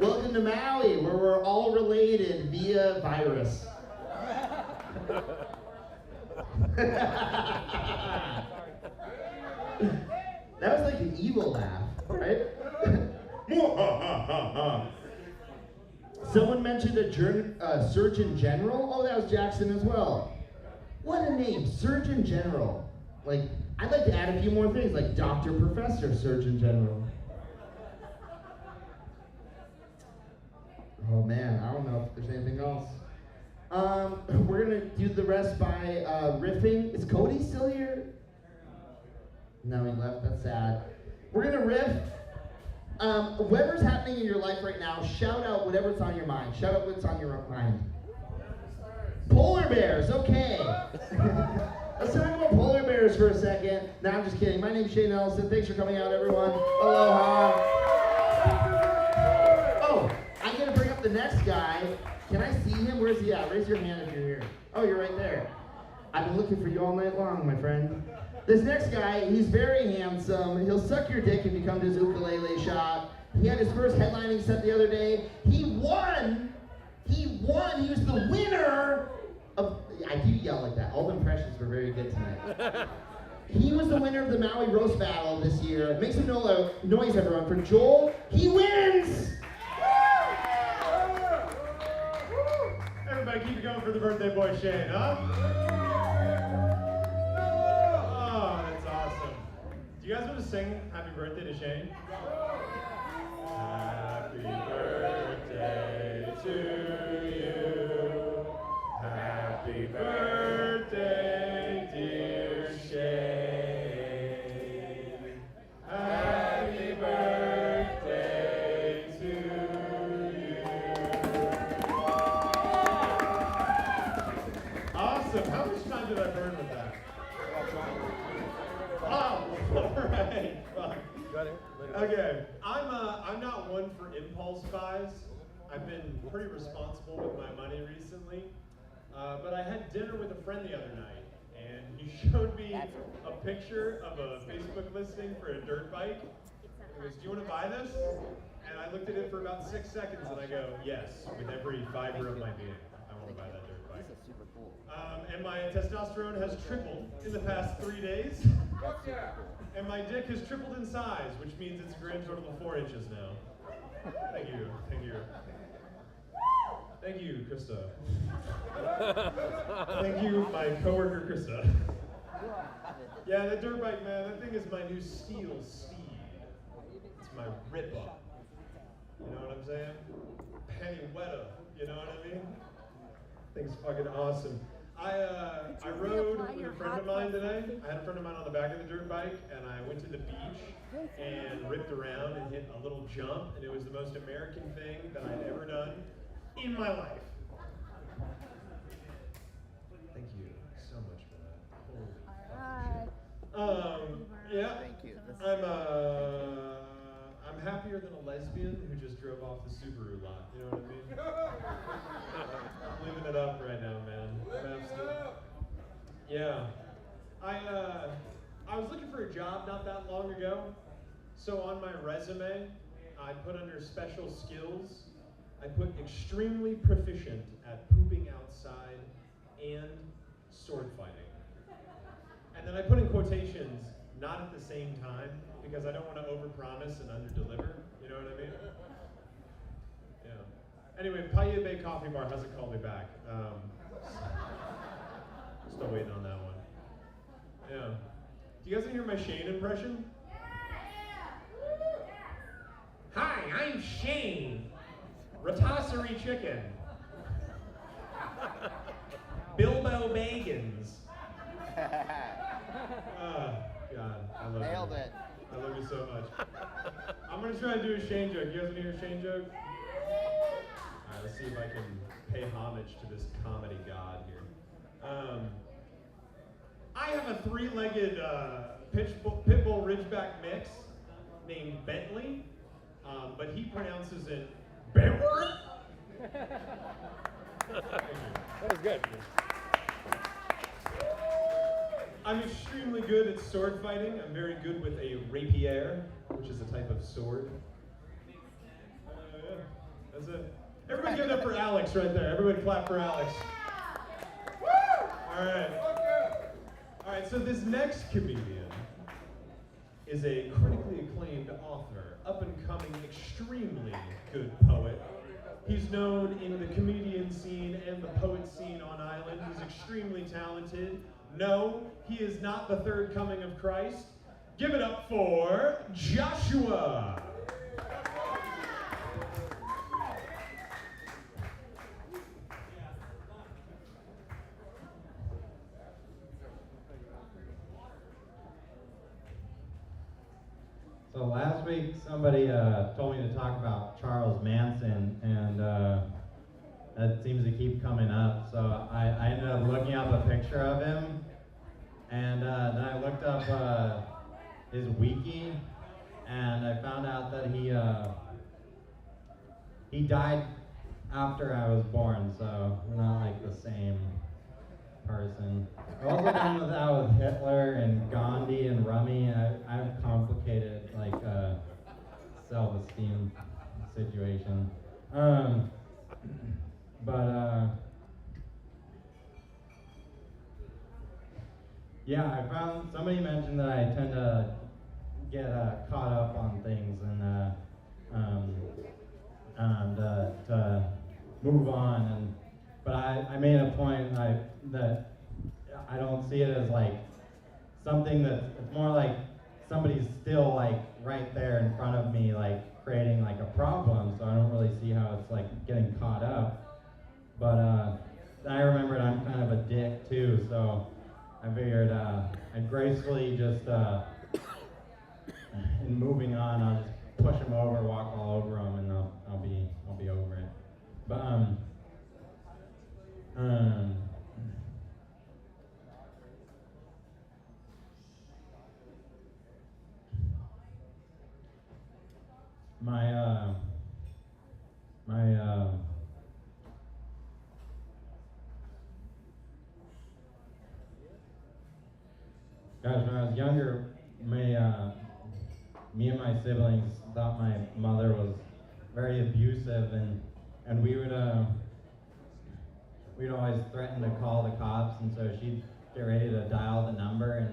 Welcome to Maui, where we're all related via virus. That was like an evil laugh, right? Someone mentioned a Surgeon General. Oh, that was Jackson as well. What a name, Surgeon General. Like, I'd like to add a few more things, like Dr. Professor Surgeon General. Oh man, I don't know if there's anything else. We're gonna do the rest by riffing. Is Cody still here? No, he left, that's sad. We're gonna riff. Whatever's happening in your life right now, shout out whatever's on your mind. Shout out what's on your mind. Polar bears, okay. Let's talk about polar bears for a second. No, I'm just kidding. My name's Shane Ellison. Thanks for coming out, everyone. Aloha. Oh, I'm gonna bring up the next guy. Can I see him? Where's he at? Raise your hand if you're here. Oh, you're right there. I've been looking for you all night long, my friend. This next guy, he's very handsome. He'll suck your dick if you come to his ukulele shop. He had his first headlining set the other day. He won. He was the winner of, I do yell like that. All the impressions were very good tonight. He was the winner of the Maui Roast Battle this year. Make some noise, everyone, for Joel. He wins! Everybody keep it going for the birthday boy Shane, huh? Oh, that's awesome. Do you guys want to sing happy birthday to Shane? Happy birthday to you. Happy birthday, dear Shane. Happy birthday to you. Awesome. How much time did I burn with that? Oh, all right. Okay, I'm not one for impulse buys. I've been pretty responsible with my money recently. But I had dinner with a friend the other night, and he showed me a picture of a Facebook listing for a dirt bike. He goes, "Do you want to buy this?" And I looked at it for about 6 seconds, and I go, "Yes," with every fiber of my being. I want to buy that dirt bike. This is super cool. And my testosterone has tripled in the past 3 days. That's super cool. And my dick has tripled in size, which means it's a grand total of 4 inches now. Thank you, thank you. Thank you, Krista. Thank you, my coworker, Krista. Yeah, that dirt bike, man, that thing is my new steel steed. It's my rip-up. You know what I'm saying? Penny Weta, you know what I mean? Thing's fucking awesome. I rode with a friend of mine today. I had a friend of mine on the back of the dirt bike, and I went to the beach and ripped around and hit a little jump, and it was the most American thing that I'd ever done in my life. Thank you so much for that. Holy fucking shit. Yeah. Thank you. I'm happier than a lesbian who just drove off the Subaru lot. You know what I mean? I'm living it up right now, man. I'm absolutely. Yeah. I was looking for a job not that long ago. So on my resume, I put under special skills, I put extremely proficient at pooping outside and sword fighting. And then I put in quotations, not at the same time, because I don't want to overpromise and underdeliver. You know what I mean? Yeah. Anyway, Paia Bay Coffee Bar hasn't called me back. Still waiting on that one. Yeah. Do you guys want to hear my Shane impression? Hi, I'm Shane. Rotisserie chicken. Bilbo Bagans. God, I love Nailed you. it. I love you so much. I'm gonna try and do a Shane joke. You guys wanna hear a Shane joke? Alright, let's see if I can pay homage to this comedy god here. I have a 3-legged Pitbull Ridgeback mix named Bentley, but he pronounces it Bentley. That was good. I'm extremely good at sword fighting. I'm very good with a rapier, which is a type of sword. Yeah, that's it. Everybody give it up for Alex right there. Everybody clap for Alex. All right. All right, so this next comedian is a critically acclaimed author, up-and-coming, extremely good poet. He's known in the comedian scene and the poet scene on Island. He's extremely talented. No, he is not the third coming of Christ. Give it up for Joshua. So last week somebody told me to talk about Charles Manson, and that seems to keep coming up. So I ended up looking up a picture of him, and then I looked up his wiki, and I found out that he died after I was born, so we're not like the same person. I've also done that with Hitler and Gandhi and Rummy. I have complicated like self-esteem situation. Yeah, I found somebody mentioned that I tend to get caught up on things and to move on, but I made a point that I don't see it as like something it's more like somebody's still like right there in front of me, like creating like a problem, so I don't really see how it's like getting caught up. But I remembered I'm kind of a dick too, so I figured I'd gracefully just, in moving on, I'll just push him over, walk all over him, and I'll be over it. But Guys, when I was younger, me and my siblings thought my mother was very abusive, and we'd always threaten to call the cops, and so she'd get ready to dial the number,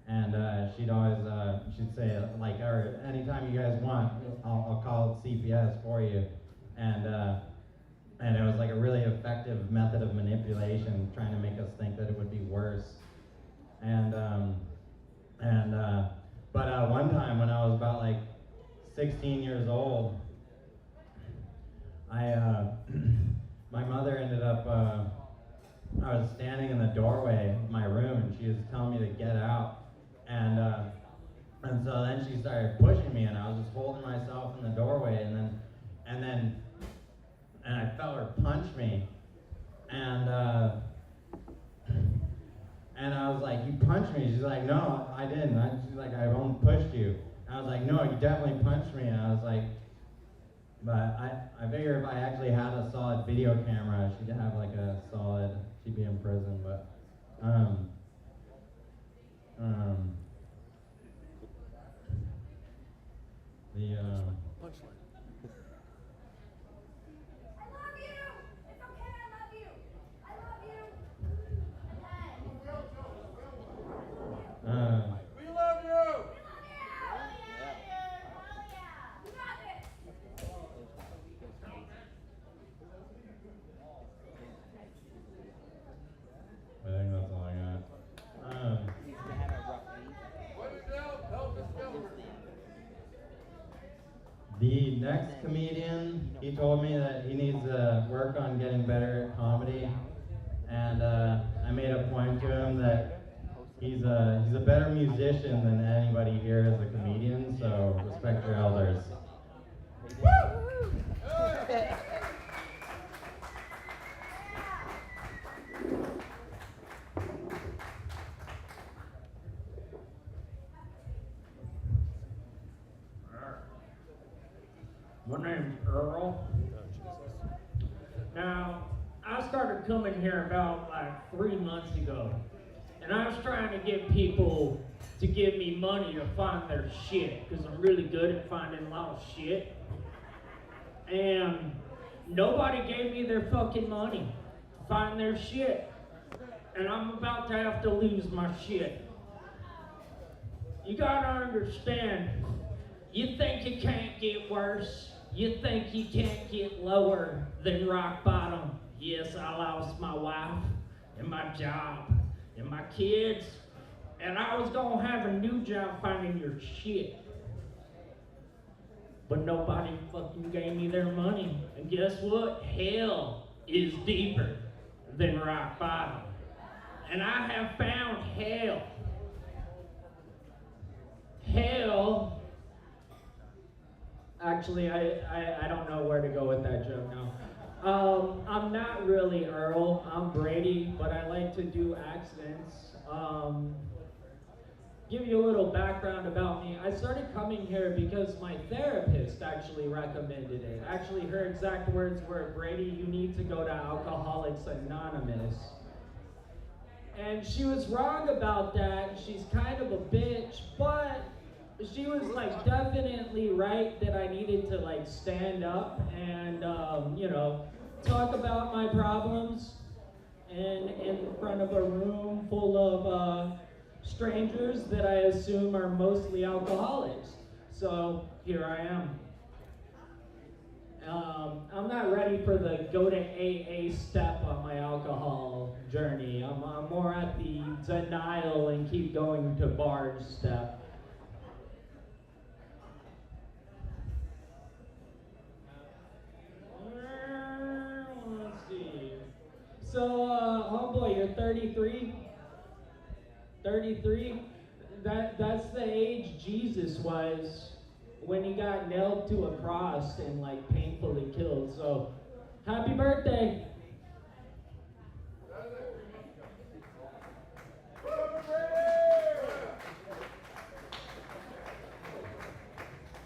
and she'd always she'd say like, or anytime you guys want, I'll call CPS for you, and it was like a really effective method of manipulation, trying to make us think that it would be worse, but one time when I was about like 16 years old, my mother ended up, I was standing in the doorway of my room and she was telling me to get out, and so then she started pushing me, and I was just holding myself in the doorway, and I felt her punch me, and I was like, "You punched me?" She's like, "No, I didn't." She's like, "I only pushed you." And I was like, "No, you definitely punched me." And I was like, but I figure if I actually had a solid video camera, she'd have like a solid, she'd be in prison, but, We love you! I think that's all I got. The next comedian, he told me that he needs to work on getting better at comedy, and I made a point to him that he's a better musician than anybody here as a comedian, so respect your elders. My name's Earl. Now, I started coming here about like 3 months ago, and I was trying to get people to give me money to find their shit, because I'm really good at finding a lot of shit. And nobody gave me their fucking money to find their shit. And I'm about to have to lose my shit. You gotta understand, you think it can't get worse. You think you can't get lower than rock bottom. Yes, I lost my wife and my job and my kids, and I was gonna have a new job finding your shit. But nobody fucking gave me their money. And guess what? Hell is deeper than rock bottom. And I have found hell. Hell. Actually, I don't know where to go with that joke now. I'm not really Earl, I'm Brady, but I like to do accents. Give you a little background about me. I started coming here because my therapist actually recommended it. Actually, her exact words were, "Brady, you need to go to Alcoholics Anonymous." And she was wrong about that. She's kind of a bitch, but she was like definitely right that I needed to like stand up and talk about my problems in front of a room full of strangers that I assume are mostly alcoholics. So here I am. I'm not ready for the go to AA step on my alcohol journey. I'm more at the denial and keep going to bars step. Let's see. So, homeboy, you're 33? 33? That's the age Jesus was when he got nailed to a cross and like painfully killed. So, happy birthday!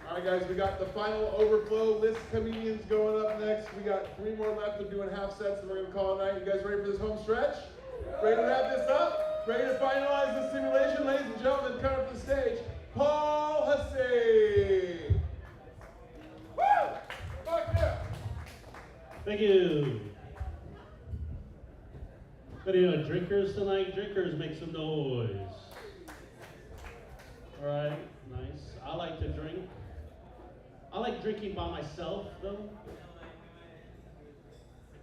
All right, guys, we got the final overflow list comedians going up next. We got 3 more left. They're doing half sets, and we're gonna call it a night. You guys ready for this home stretch? Ready to wrap this up? Ready to finalize the simulation, ladies and gentlemen, come up to the stage, Paul Hussey. Woo! Fuck yeah! Thank you. Any drinkers tonight? Drinkers, make some noise. All right, nice. I like to drink. I like drinking by myself, though.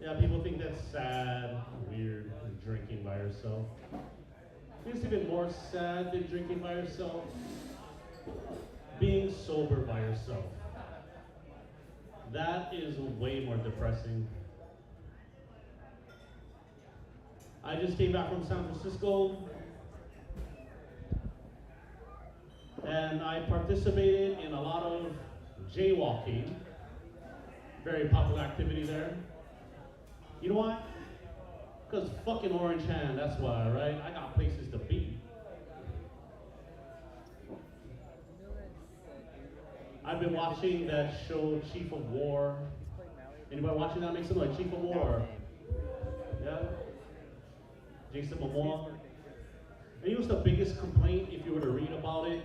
Yeah, people think that's sad, weird, drinking by yourself. I think it's even more sad than drinking by yourself. Being sober by yourself. That is way more depressing. I just came back from San Francisco, and I participated in a lot of jaywalking. Very popular activity there. You know why? Because fucking Orange Hand, that's why, right? I got places to be. I've been watching that show, Chief of War. Anybody watching that? Make some noise. Chief of War. Yeah? Jason Momoa. And you know what's the biggest complaint if you were to read about it?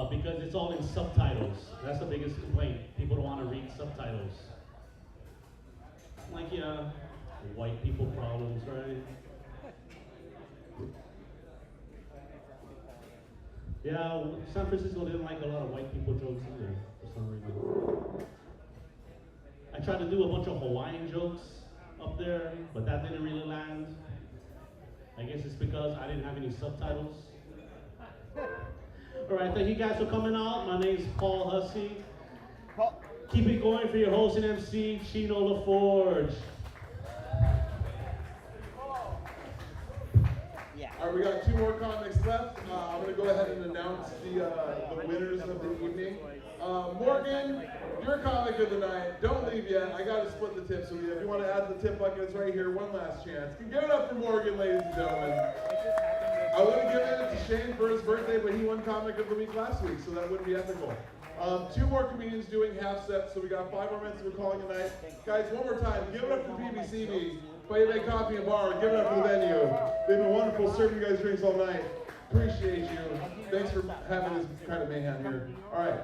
Because it's all in subtitles. That's the biggest complaint. People don't want to read subtitles. Like, yeah, white people problems, right? Yeah, San Francisco didn't like a lot of white people jokes either, for some reason. I tried to do a bunch of Hawaiian jokes up there, but that didn't really land. I guess it's because I didn't have any subtitles. All right, thank you guys for coming out. My name's Paul Hussey. Keep it going for your host and MC, Chino LaForge. All right, we got 2 more comics left. I'm going to go ahead and announce the winners of the evening. Morgan, your comic of the night. Don't leave yet. I got to split the tips with you. If you want to add the tip bucket, it's right here. One last chance. Give it up for Morgan, ladies and gentlemen. I would have given it to Shane for his birthday, but he won comic of the week last week, so that wouldn't be ethical. 2 more comedians doing half sets, so we got 5 more minutes. We're calling a night. Guys, one more time, give it up for PBCB. Paia Bay Coffee and Bar. Give it up for the venue. They've been wonderful serving you guys drinks all night. Appreciate you. Thanks for having this kind of mayhem here. All right,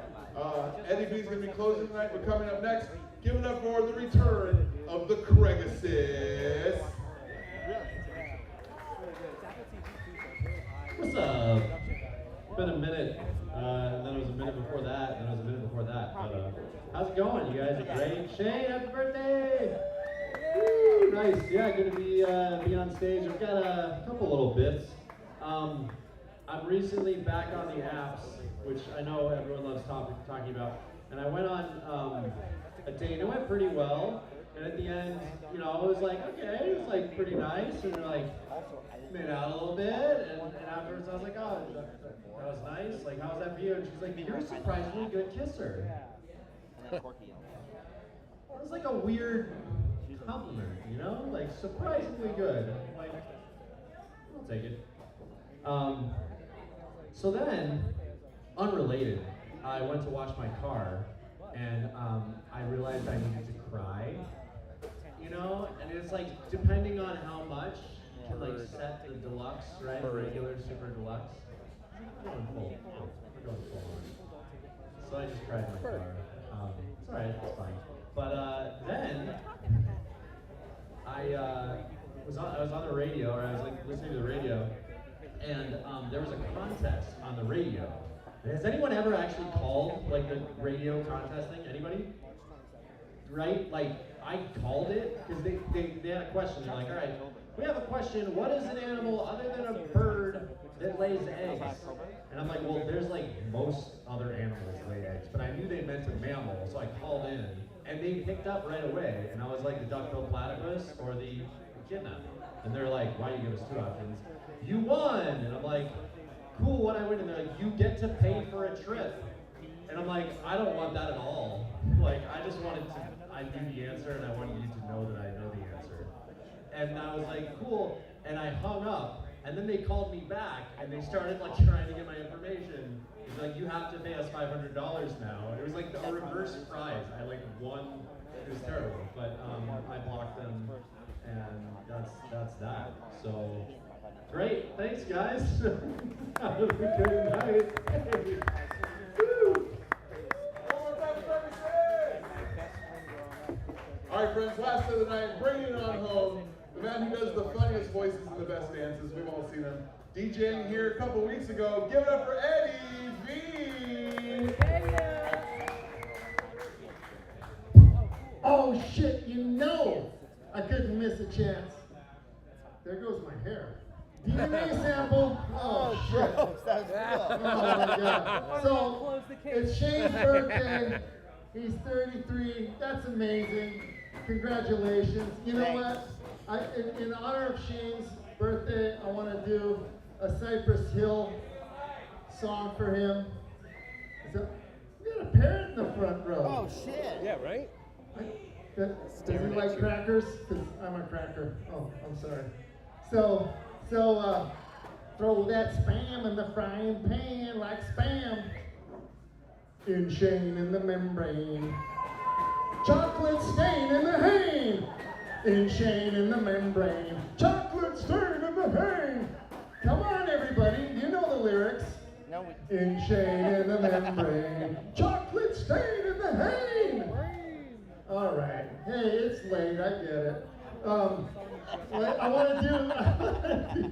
Eddie B's going to be closing tonight, but coming up next, give it up for the return of the Craigases. What's up? Been a minute. And then it was a minute before that, and then it was a minute before that. But how's it going? You guys are great. Shane, happy birthday! Woo, nice. Yeah, good to be on stage. I've got a couple little bits. I'm recently back on the apps, which I know everyone loves talking about. And I went on a date, and it went pretty well. And at the end, you know, I was like, okay, it was like pretty nice, and like made out a little bit. And afterwards, I was like, oh, that was nice. Like, how was that for you? And she's like, you're a surprisingly good kisser. It was like a weird compliment, you know? Like, surprisingly good. Like, I'll take it. So then, unrelated, I went to wash my car, and I realized I needed to cry, you know? And it's like, depending on how much, you can like set the deluxe, right? Regular, super deluxe. We're going full. We're going full on. So I just cried in my car. It's alright, it's fine. But then, I was on the radio, or I was like listening to the radio, and there was a contest on the radio. Has anyone ever actually called like the radio contest thing? Anybody? Right? Like I called it because they had a question. They're like, all right, we have a question. What is an animal other than a bird that lays eggs? And I'm like, well, there's like most other animals lay eggs, but I knew they meant a mammal, so I called in, and they picked up right away. And I was like, the duck-billed platypus or the echidna. And they're like, why do you give us 2 options? You won! And I'm like, cool, what I win? And they're like, you get to pay for a trip. And I'm like, I don't want that at all. Like, I just wanted to, I knew the answer, and I wanted you to know that I know the answer. And I was like, cool, and I hung up. And then they called me back, and they started like trying to get my information. It's like, you have to pay us $500 now. And it was like a reverse prize. I like won. It was terrible, but I blocked them, and that's that. So, great. Thanks, guys. Have a good night. Hey. Woo. All right, friends, last of the night, bringing it on home. The man who does the funniest voices and the best dances. We've all seen him. DJing here a couple weeks ago. Give it up for Eddie V. Oh shit, you know I couldn't miss a chance. There goes my hair. DNA sample? Oh shit. Oh my god. So, it's Shane's birthday. He's 33. That's amazing. Congratulations. You know what? In honor of Shane's birthday, I want to do a Cypress Hill song for him. We got a parrot in the front row. Oh shit. Yeah, right? Does he like crackers? Because I'm a cracker. Oh, I'm sorry. So, throw that spam in the frying pan like spam. In Shane in the membrane. Chocolate stain in the hay. In Shane in the membrane. Chocolate stain in the hay. Come on, everybody. You know the lyrics. No, in Shane in the membrane. Chocolate stain in the hay. All right. Hey, it's late. I get it. I want to do,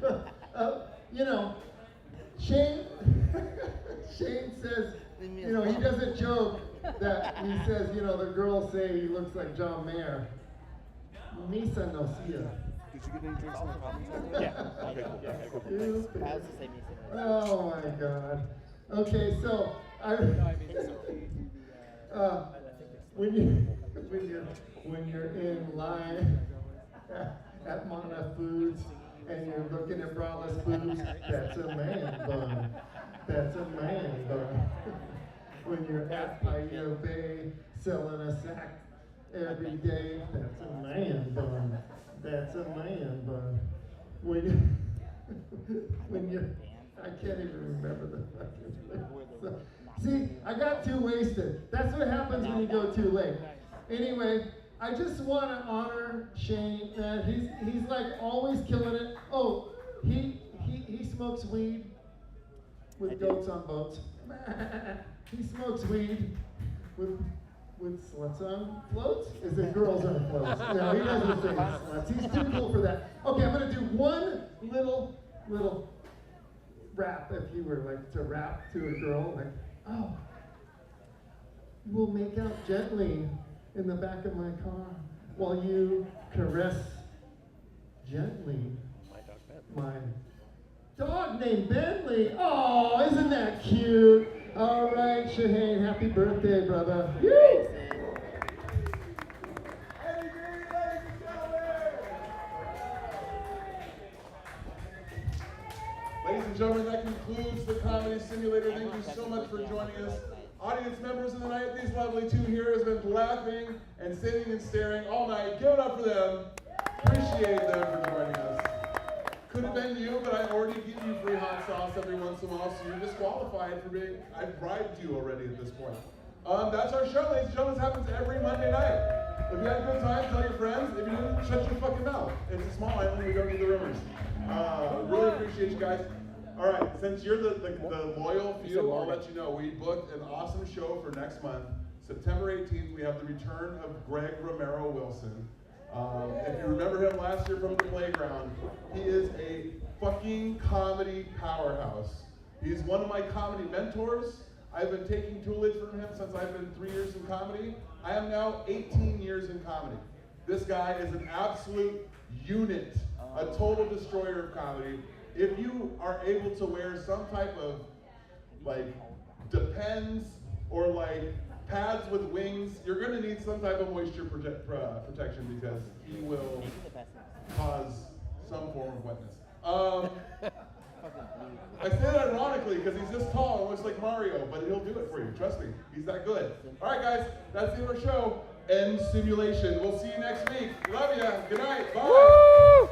you know, Shane says, you know, he does a joke that he says, you know, the girls say he looks like John Mayer. Misa no sia. Did you get any drinks on the coffee? Yeah. Okay, cool. Yeah, cool. Stupid. I was to say Misa. Oh my God. Okay, so when you're in line at Mana Foods and you're looking at braless boobs, that's a man bun. That's a man bun. When you're at Paia Bay selling a sack every day, that's a man bun. That's a man bun. When you're, I can't even remember the fucking place. See, I got too wasted. That's what happens when you go too late. Anyway, I just want to honor Shane, man. He's like always killing it. Oh, he smokes weed with goats on boats. He smokes weed with sluts on floats? Is it girls on floats? No, he doesn't say sluts. He's too cool for that. Okay, I'm gonna do one little rap, if you were like to rap to a girl, like, oh, we'll make out gently in the back of my car while you caress gently my dog named Bentley. Oh, isn't that cute? All right, Shaheen, happy birthday, brother. Woo! Ladies and gentlemen, that concludes the Comedy Simulator. Thank you so much for joining us. Audience members of the night, these lovely two here has been laughing and sitting and staring all night. Give it up for them. Appreciate them for joining us. Could have been you, but I already give you free hot sauce every once in a while, so you're disqualified for being, I've bribed you already at this point. That's our show, ladies and gentlemen. This happens every Monday night. If you had a good time, tell your friends. If you didn't, shut your fucking mouth. It's a small island, we don't need the rumors. Really appreciate you guys. All right, since you're the loyal few, I'll let you know. We booked an awesome show for next month. September 18th, we have the return of Greg Romero Wilson. If you remember him last year from the playground, he is a fucking comedy powerhouse. He's one of my comedy mentors. I've been taking tutelage from him since I've been 3 years in comedy. I am now 18 years in comedy. This guy is an absolute unit, a total destroyer of comedy. If you are able to wear some type of like Depends or like pads with wings, you're gonna need some type of moisture protection because he will cause some form of wetness. I say that ironically because he's this tall and looks like Mario, but he'll do it for you, trust me, he's that good. All right guys, that's the end of our show. End simulation. We'll see you next week. Love ya. Good night. Bye. Woo!